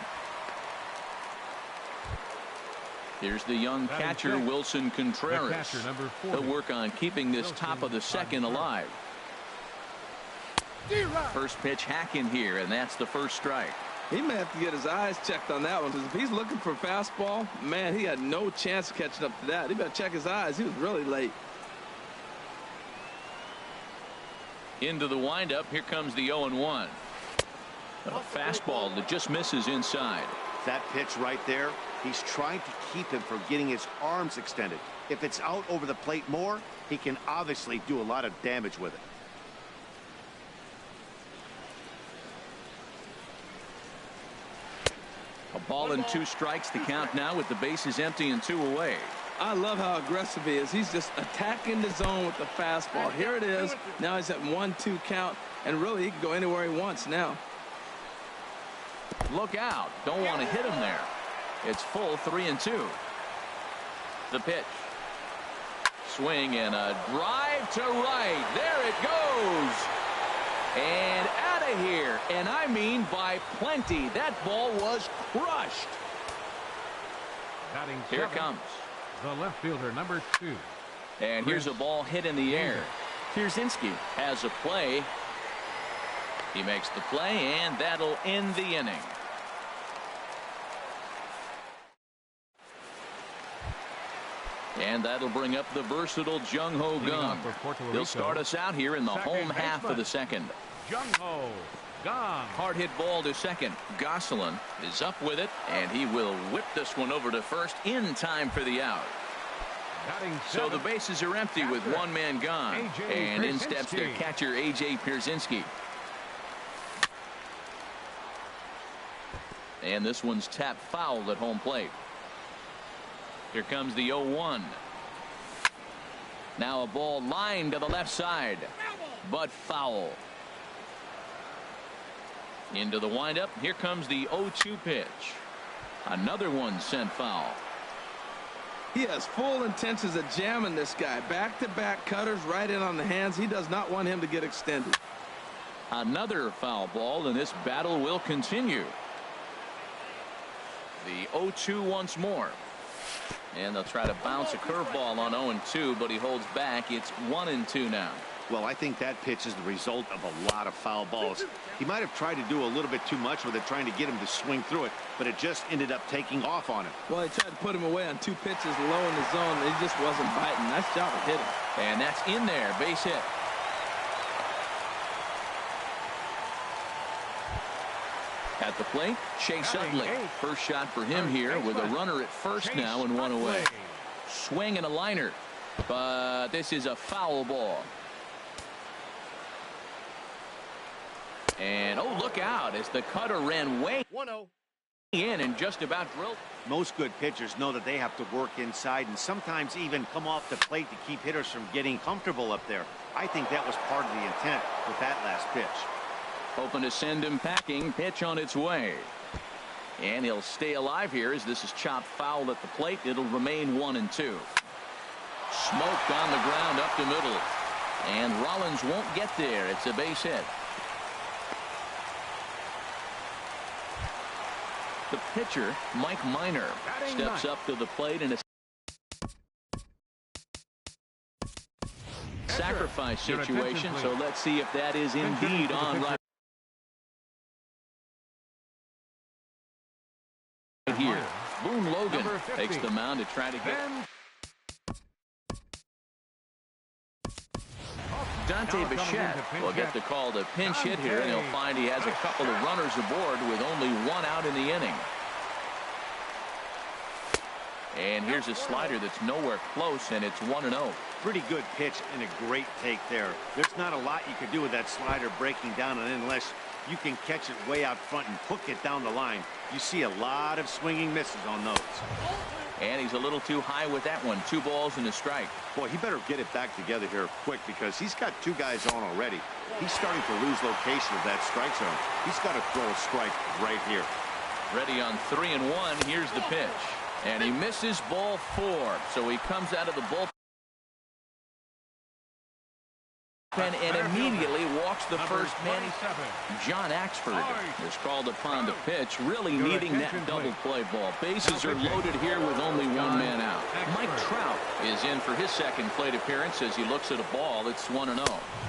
S1: Here's the young catcher, Wilson Contreras.
S2: Catcher, number 40.
S1: He'll work on keeping this top of the second alive. First pitch hack in here, and that's the first strike.
S4: He may have to get his eyes checked on that one, because if he's looking for a fastball, man, he had no chance of catching up to that. He better check his eyes. He was really late.
S1: Into the windup. Here comes the 0-1. A fastball that just misses inside.
S3: That pitch right there, he's trying to keep him from getting his arms extended. If it's out over the plate more, he can obviously do a lot of damage with it.
S1: A ball and 2 strikes to count now with the bases empty and 2 away.
S4: I love how aggressive he is. He's just attacking the zone with the fastball. Here it is. Now he's at 1-2 count, and really he can go anywhere he wants now.
S1: Look out. Don't want to hit him there. It's full 3-2. The pitch. Swing and a drive to right. There it goes. And out of here. And I mean by plenty. That ball was crushed. Here it comes.
S2: The left fielder, number 2.
S1: And here's a ball hit in the air. Kierzinski has a play. He makes the play, and that'll end the inning. And that'll bring up the versatile Jung-Ho Gung. He'll start us out here in the home half of the second.
S2: Jung-Ho Gung.
S1: Hard hit ball to second. Gosselin is up with it, and he will whip this one over to first in time for the out. So the bases are empty with one man gone. And in steps their catcher, A.J. Pierzynski. And this one's tapped foul at home plate. Here comes the 0-1. Now a ball lined to the left side, but foul. Into the windup. Here comes the 0-2 pitch. Another one sent foul.
S4: He has full intentions of jamming this guy. Back-to-back cutters right in on the hands. He does not want him to get extended.
S1: Another foul ball, and this battle will continue. The 0-2 once more. And they'll try to bounce a curveball on 0-2, but he holds back. It's 1-2 now.
S3: Well, I think that pitch is the result of a lot of foul balls. He might have tried to do a little bit too much with it, trying to get him to swing through it, but it just ended up taking off on him.
S4: Well, he tried to put him away on 2 pitches low in the zone. He just wasn't biting. Nice job of hitting.
S1: And that's in there. Base hit. At the plate, Chase Utley. First shot for him here with a runner at first now and one away. Swing and a liner, but this is a foul ball. And oh, look out as the cutter ran way
S3: 1-0
S1: in and just about drilled.
S3: Most good pitchers know that they have to work inside and sometimes even come off the plate to keep hitters from getting comfortable up there. I think that was part of the intent with that last pitch.
S1: Hoping to send him packing. Pitch on its way. And he'll stay alive here as this is chopped foul at the plate. It'll remain 1-2. Smoked on the ground up the middle. And Rollins won't get there. It's a base hit. The pitcher, Mike Minor, steps up to the plate in a sacrifice situation. So let's see if that is indeed on right here. Boone Logan takes the mound to try to get Dante Bichette will get the call to pinch hit here, and he'll find he has a couple of runners aboard with only one out in the inning. And here's a slider that's nowhere close, and it's 1-0.
S3: Pretty good pitch and a great take there. There's not a lot you could do with that slider breaking down, and unless you can catch it way out front and hook it down the line, you see a lot of swinging misses on those.
S1: And he's a little too high with that one. 2 balls and a strike.
S3: Boy, he better get it back together here quick because he's got 2 guys on already. He's starting to lose location of that strike zone. He's got to throw a strike right here.
S1: Ready on 3-1. Here's the pitch. And he misses ball 4. So he comes out of the bullpen and immediately walks the first man. John Axford is called upon to pitch, really needing that double play ball. Bases are loaded here with only one man out. Mike Trout is in for his second plate appearance as he looks at a ball. It's 1-0.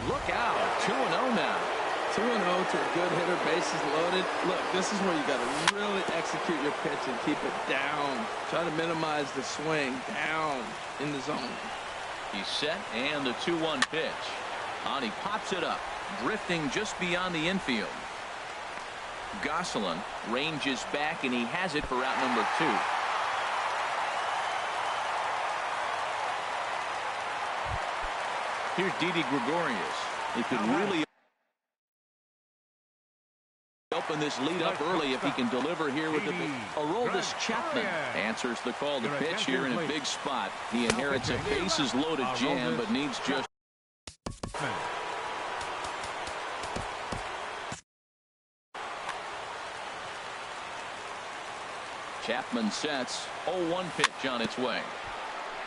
S1: Look out, 2-0 now.
S4: 2-0 to a good hitter, bases loaded. Look, this is where you got to really execute your pitch and keep it down. Try to minimize the swing down in the zone.
S1: He's set, and the 2-1 pitch. And he pops it up, drifting just beyond the infield. Gosselin ranges back, and he has it for out number 2. Here's Didi Gregorius. He could really open this lead up early if he can deliver here with the Aroldis Chapman answers the call to pitch here in a big spot. He inherits a bases loaded jam, but needs just Chapman sets. 0-1 pitch on its way.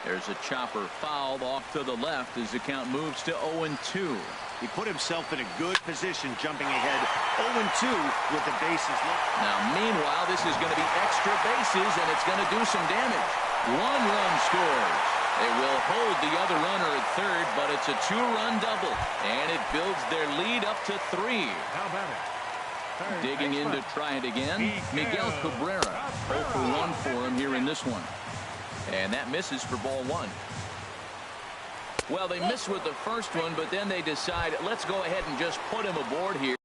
S1: There's a chopper fouled off to the left as the count moves to 0-2.
S3: He put himself in a good position jumping ahead 0-2 with the bases loaded.
S1: Now meanwhile this is going to be extra bases and it's going to do some damage. 1 run scores. They will hold the other runner at third, but it's a 2-run double and it builds their lead up to 3.
S2: How about it?
S1: Digging in to try it again, Miguel Cabrera. 0 for 1 for him here in this one. And that misses for ball one. Well, they miss with the first one, but then they decide, let's go ahead and just put him aboard here.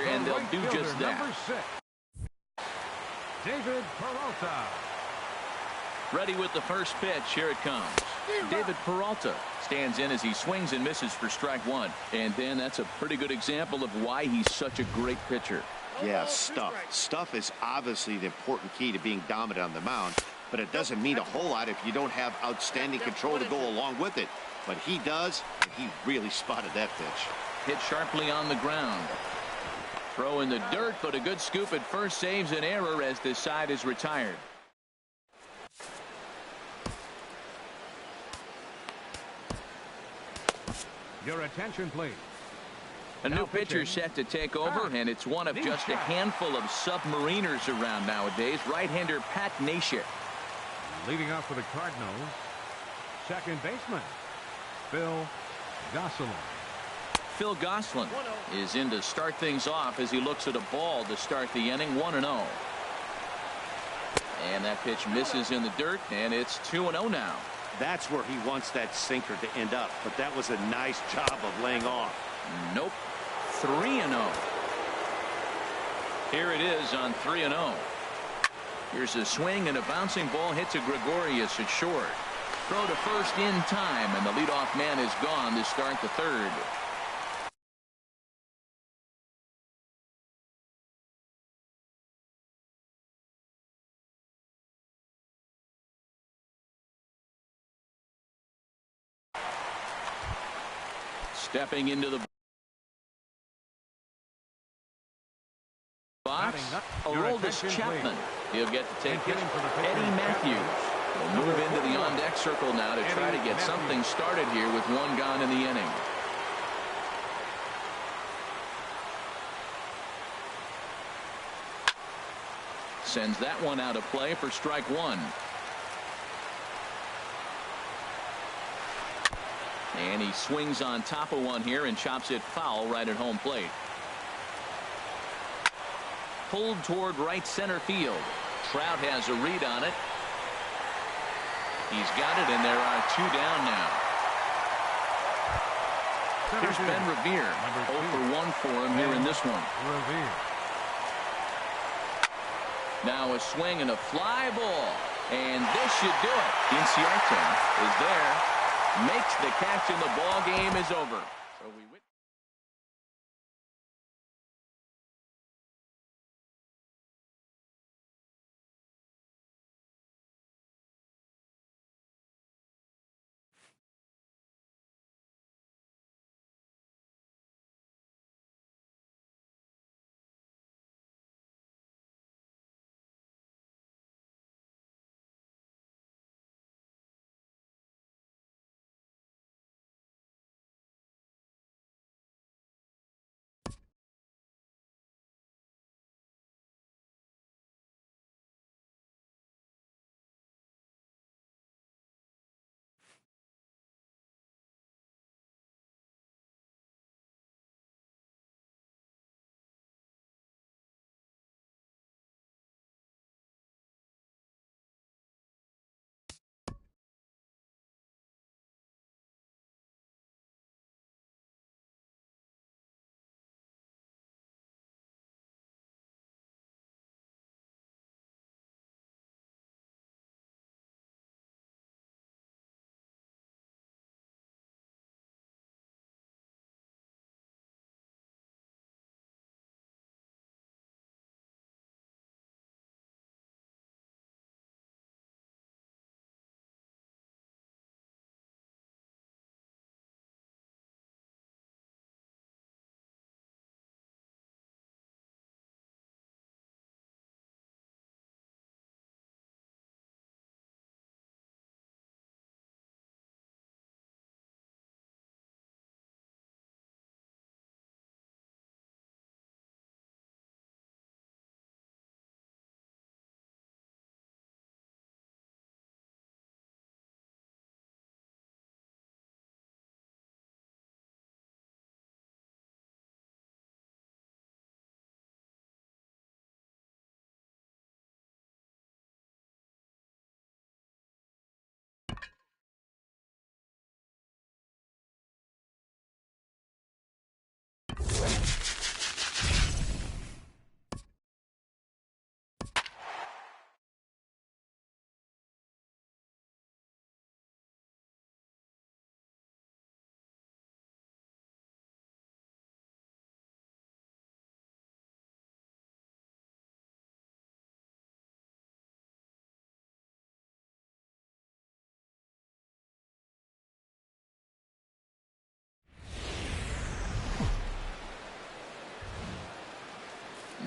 S1: And they'll do just that.
S2: Number 6, David Peralta.
S1: Ready with the first pitch. Here it comes. David Peralta stands in as he swings and misses for strike one. And then that's a pretty good example of why he's such a great pitcher.
S3: Yeah, stuff. Stuff is obviously the important key to being dominant on the mound, but it doesn't mean a whole lot if you don't have outstanding control to go along with it. But he does, and he really spotted that pitch.
S1: Hit sharply on the ground. Throw in the dirt, but a good scoop at first saves an error as this side is retired.
S2: Your attention, please.
S1: A new pitcher set to take over, and it's one of just a handful of submariners around nowadays. Right-hander Pat Neshek.
S2: Leading off for the Cardinals, second baseman, Phil Gosselin.
S1: Phil Gosselin is in to start things off as he looks at a ball to start the inning. 1-0. And that pitch misses in the dirt, and it's 2-0 now.
S3: That's where he wants that sinker to end up, but that was a nice job of laying off.
S1: Nope. 3-0. Here it is on 3-0. Here's a swing, and a bouncing ball hits a Gregorius at short. Throw to first in time, and the leadoff man is gone to start the third. Stepping into the box, Aroldis Chapman. He'll get to take it. Eddie Matthews will move into the on-deck circle now to try to get something started here with one gone in the inning. Sends that one out of play for strike one. And he swings on top of one here and chops it foul right at home plate. Pulled toward right center field. Trout has a read on it. He's got it, and there are two down now. Here's Ben Revere. 0 for 1 for him here in this one. Now a swing and a fly ball. And this should do it. Inciarte is there. Makes the catch, and the ball game is over. So we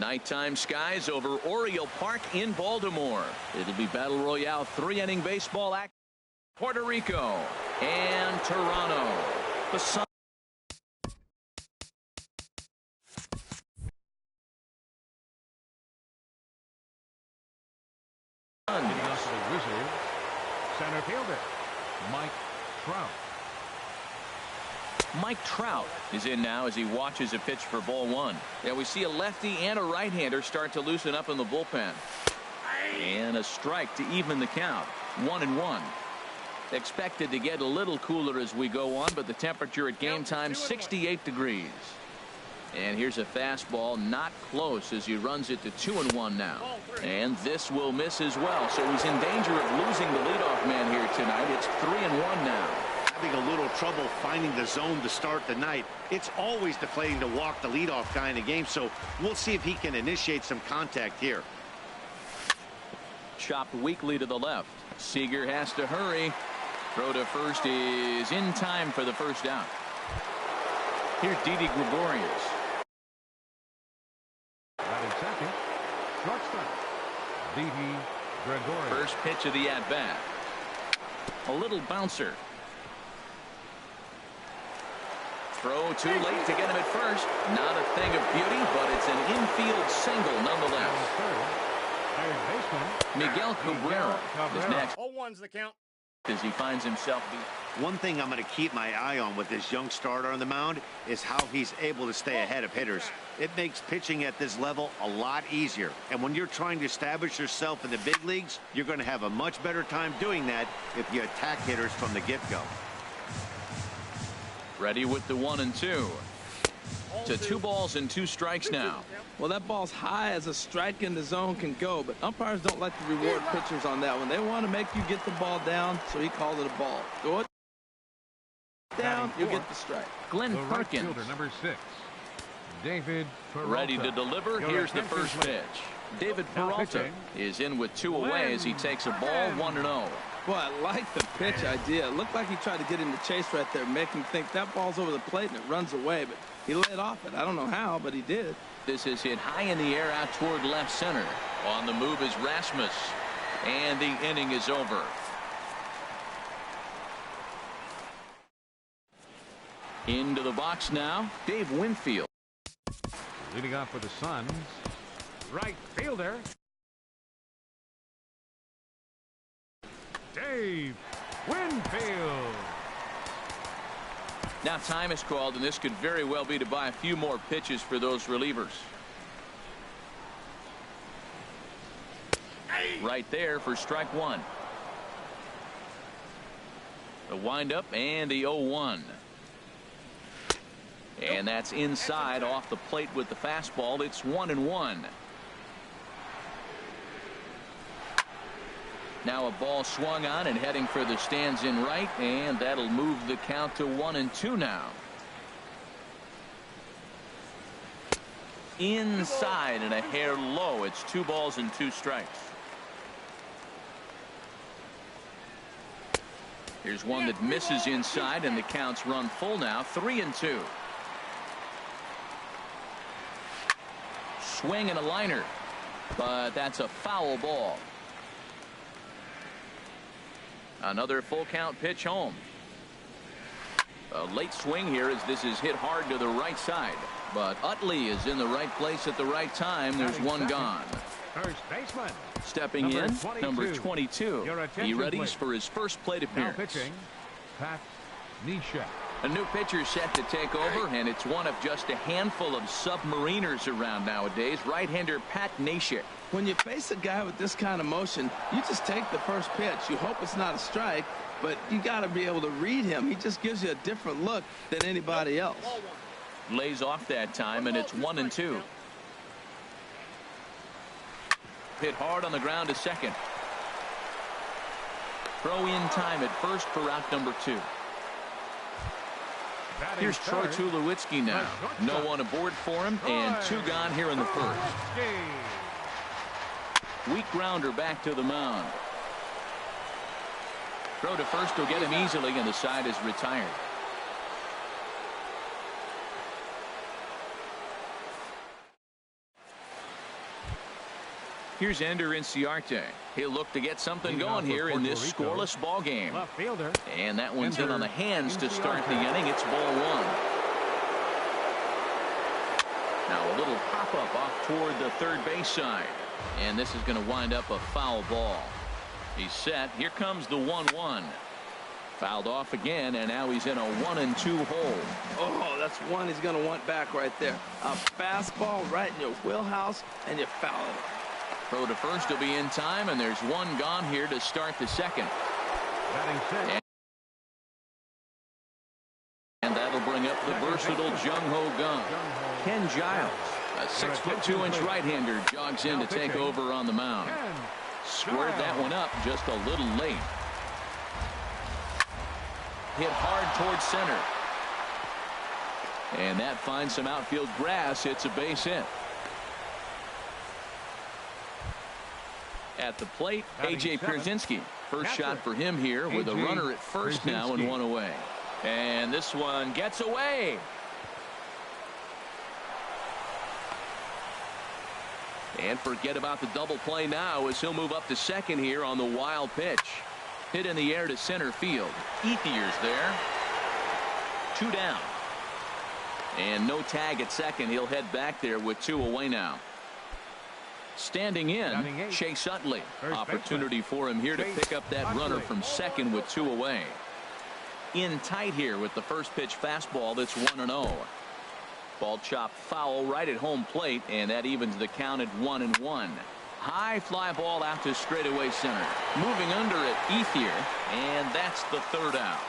S1: Nighttime skies over Oriole Park in Baltimore. It'll be Battle Royale 3-inning baseball action. Puerto Rico and Toronto. The Sun.
S2: Getting out to the Wizards, center fielder, Mike Trout.
S1: Mike Trout is in now as he watches a pitch for ball one. Yeah, we see a lefty and a right-hander start to loosen up in the bullpen. And a strike to even the count. 1-1. Expected to get a little cooler as we go on, but the temperature at game time 68 degrees. And here's a fastball not close as he runs it to 2-1 now. And this will miss as well. So he's in danger of losing the leadoff man here tonight. It's 3-1 now.
S3: Having a little trouble finding the zone to start the night. It's always deflating to walk the leadoff guy in a game, so we'll see if he can initiate some contact here.
S1: Chopped weakly to the left. Seager has to hurry. Throw to first is in time for the first out. Here's Didi Gregorius.
S2: Batting second, shortstop, Didi Gregorius.
S1: First pitch of the at-bat. A little bouncer. Throw too late to get him at first. Not a thing of beauty, but it's an infield single nonetheless.
S2: Third baseman
S1: Miguel Cabrera is next.
S5: 0-1's the count.
S1: As he finds himself
S3: One thing I'm going to keep my eye on with this young starter on the mound is how he's able to stay ahead of hitters. It makes pitching at this level a lot easier. And when you're trying to establish yourself in the big leagues, you're going to have a much better time doing that if you attack hitters from the get-go.
S1: ready with the 1-2. To 2 balls and 2 strikes now.
S4: Well, that ball's high as a strike in the zone can go, but umpires don't like to reward pitchers on that one. They want to make you get the ball down, so he called it a ball. Go it down, you get the strike.
S1: Glenn
S2: The right
S1: Perkins.
S2: fielder, number 6, David Peralta.
S1: Ready to deliver. Here's the first pitch. David Peralta is in with 2 away as he takes a ball 1-0.
S4: Boy, I like the pitch idea. It looked like he tried to get him to chase right there, make him think that ball's over the plate and it runs away, but he laid off it. I don't know how, but he did.
S1: This is hit high in the air out toward left center. On the move is Rasmus, and the inning is over. Into the box now, Dave Winfield.
S2: Leading off for the Suns, right fielder, Dave Winfield.
S1: Now time is called, and this could very well be to buy a few more pitches for those relievers. Right there for strike 1. The windup and the 0-1. And that's inside off the plate with the fastball. It's 1-1. Now a ball swung on and heading for the stands in right, and that'll move the count to 1-2 now. Inside and a hair low. It's 2 balls and 2 strikes. Here's one that misses inside, and the count's run full now. 3-2. Swing and a liner, but that's a foul ball. Another full count pitch home. A late swing here as this is hit hard to the right side, but Utley is in the right place at the right time. There's one gone.
S2: First baseman.
S1: Stepping in, number 22. He readies for his first plate
S2: Now
S1: appearance.
S2: pitching, Pat Neshek.
S1: A new pitcher set to take over, and it's one of just a handful of submariners around nowadays. Right-hander Pat Neshek.
S4: When you face a guy with this kind of motion, you just take the first pitch. You hope it's not a strike, but you got to be able to read him. He just gives you a different look than anybody else.
S1: Lays off that time, and it's 1-2. Hit hard on the ground to second. Throw in time at first for out number 2.
S2: Batting
S1: Here's Troy
S2: third,
S1: Tulowitzki now. No one aboard for him, and 2 gone here in the first. Weak grounder back to the mound. Throw to first will get him easily, and the side is retired. Here's Ender Inciarte. He'll look to get something going here in this scoreless ball game.
S2: Left fielder.
S1: And that one's in on the hands to start the inning. It's ball one. Now a little pop-up off toward the third base side. And this is going to wind up a foul ball. He's set. Here comes the 1-1. Fouled off again, and now he's in a 1-2 hole.
S4: Oh, that's one he's going to want back right there. A fastball right in your wheelhouse, and you foul it.
S1: Throw to first will be in time, and there's one gone here to start the second. And that'll bring up the versatile Jung-Ho Gun. Ken Giles, a 6'2" right-hander, jogs in to take over on the mound. Squared that one up just a little late. Hit hard towards center. And that finds some outfield grass. It's a base hit. At the plate, A.J. Pierzynski. First shot for him here with a runner at first now and one away. And this one gets away. And forget about the double play now as he'll move up to second here on the wild pitch. Hit in the air to center field. Ethier's there. 2 down. And no tag at second. He'll head back there with 2 away now. Standing in, Chase Utley. Opportunity for him here to pick up that runner from second with 2 away. In tight here with the first pitch fastball that's 1-0. Ball chopped foul right at home plate, and that evens the count at 1-1. High fly ball out to straightaway center. Moving under it, Ethier, and that's the 3rd out.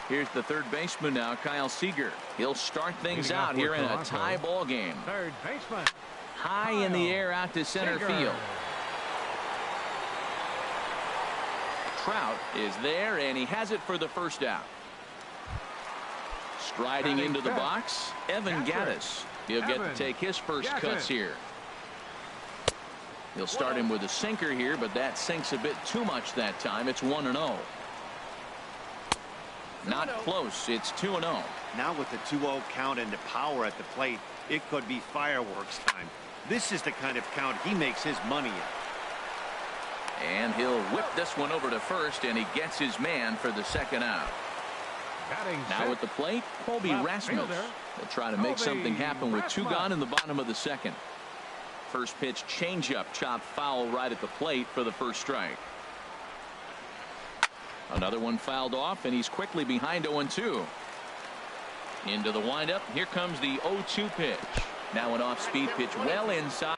S1: Here's the third baseman now, Kyle Seager. He'll start things out here in a tie ball game.
S2: Third baseman.
S1: High in the air out to center field. Trout is there, and he has it for the first out. Striding into the box, Evan Gattis. He'll get to take his first cuts here. He'll start him with a sinker here, but that sinks a bit too much that time. It's 1-0. Not close. It's 2-0.
S3: Now with the 2-0 count and the power at the plate, it could be fireworks time. This is the kind of count he makes his money in.
S1: And he'll whip this one over to first, and he gets his man for the second out. Now at the plate, Colby Rasmus. He'll try to make something happen with 2 gone in the bottom of the second. First pitch changeup chopped foul right at the plate for the first strike. Another one fouled off, and he's quickly behind 0-2. Into the windup. Here comes the 0-2 pitch. Now an off-speed pitch well inside.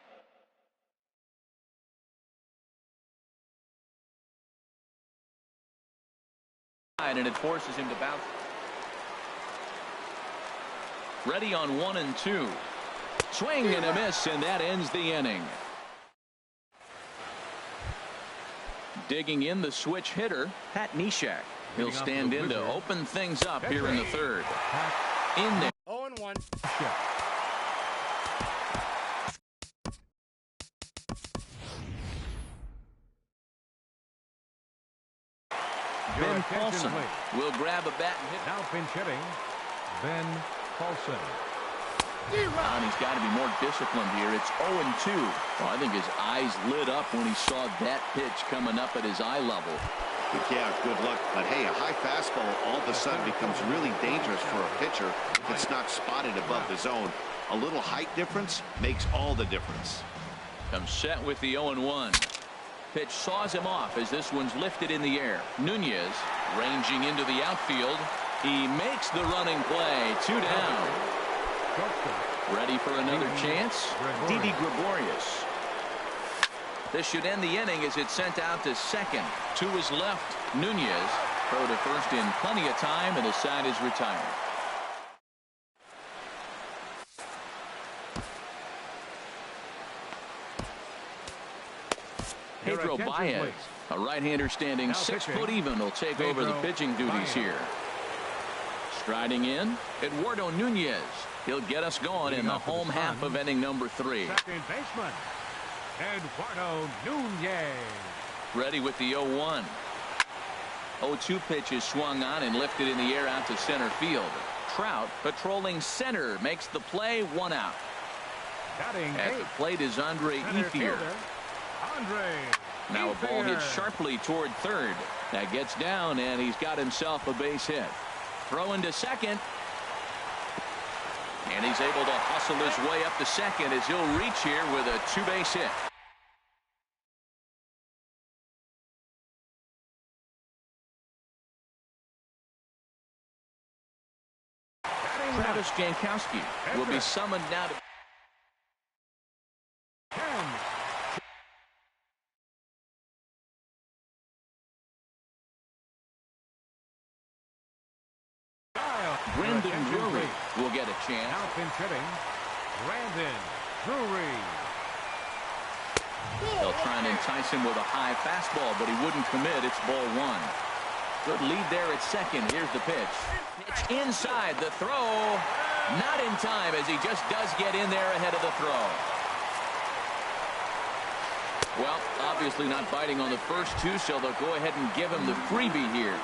S1: And it forces him to bounce. Ready on 1-2. Swing and a miss, and that ends the inning. Digging in the switch hitter, Pat Neshek. He'll stand in to open things up here in the third. In there.
S5: 0-1.
S1: Ben Paulson will grab a bat and hit.
S2: Now pinch hitting, Ben Paulson.
S1: And he's got to be more disciplined here. It's 0-2. Well, I think his eyes lit up when he saw that pitch coming up at his eye level.
S3: Yeah, good luck. But hey, a high fastball all of a sudden becomes really dangerous for a pitcher if it's not spotted above the zone. A little height difference makes all the difference.
S1: Comes set with the 0-1. Pitch saws him off as this one's lifted in the air. Nunez ranging into the outfield. He makes the running play. 2 down. Ready for another chance. Didi Gregorius. This should end the inning as it's sent out to second. 2 is left. Nunez throw to first in plenty of time, and the side is retired. Pedro Baez, a right-hander standing 6 foot even, will take over the pitching duties here. Striding in, Eduardo Nunez. He'll get us going in the home half of inning number 3.
S2: Second baseman, Eduardo Nunez.
S1: Ready with the 0-1. 0-2 pitch is swung on and lifted in the air out to center field. Trout patrolling center makes the play, 1 out.
S2: Batting
S1: At the plate is Andre Ethier. Now a ball hit sharply toward third. That gets down, and he's got himself a base hit. Throwing to second. And he's able to hustle his way up to second as he'll reach here with a 2-base hit. Travis Jankowski will be summoned now to... Brendan Drury will get a chance.
S2: Now pinch hitting, Brandon Drury.
S1: They'll try and entice him with a high fastball, but he wouldn't commit. It's ball 1. Good lead there at second. Here's the pitch. Pitch inside. The throw not in time as he just does get in there ahead of the throw. Well, obviously not biting on the first 2, so they'll go ahead and give him the freebie here.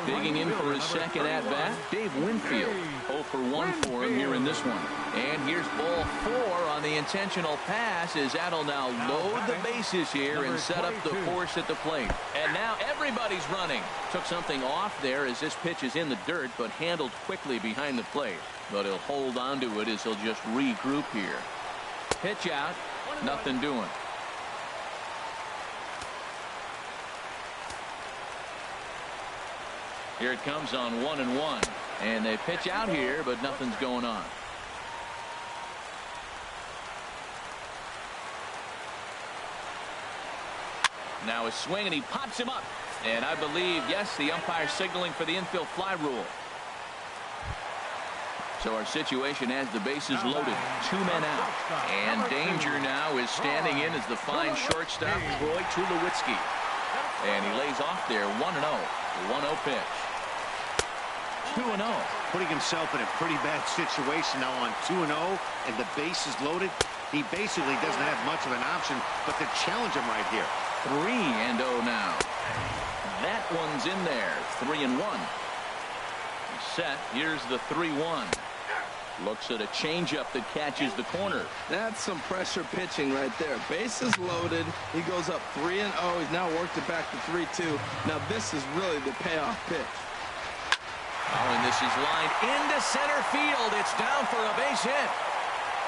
S1: Digging in for his second at-bat, Dave Winfield. 0 for 1 for him here in this one. And here's ball 4 on the intentional pass as that'll now load the bases here and set up the force at the plate. And now everybody's running. Took something off there as this pitch is in the dirt, but handled quickly behind the plate. But he'll hold on to it as he'll just regroup here. Pitch out, nothing doing. Here it comes on 1-1. And they pitch out here, but nothing's going on. Now a swing, and he pops him up. And I believe, yes, the umpire signaling for the infield fly rule. So our situation has the bases loaded. 2 men out. And danger now is standing in as the fine shortstop, Troy Tulowitzki. And he lays off there, 1-0. 1-0 pitch. 2-0.
S3: Putting himself in a pretty bad situation now on 2-0, and the base is loaded. He basically doesn't have much of an option but to challenge him right here.
S1: 3-0 now. That one's in there. 3-1. Set. Here's the 3-1. Looks at a changeup that catches the corner.
S4: That's some pressure pitching right there. Bases loaded. He goes up 3-0. He's now worked it back to 3-2. Now this is really the payoff pitch.
S1: Oh, and this is lined into center field. It's down for a base hit.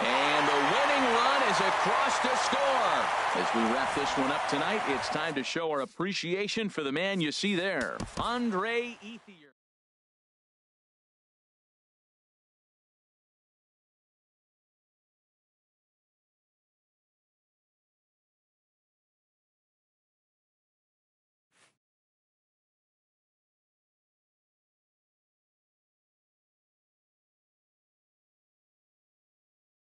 S1: And the winning run is across to score. As we wrap this one up tonight, it's time to show our appreciation for the man you see there, Andre Ethier.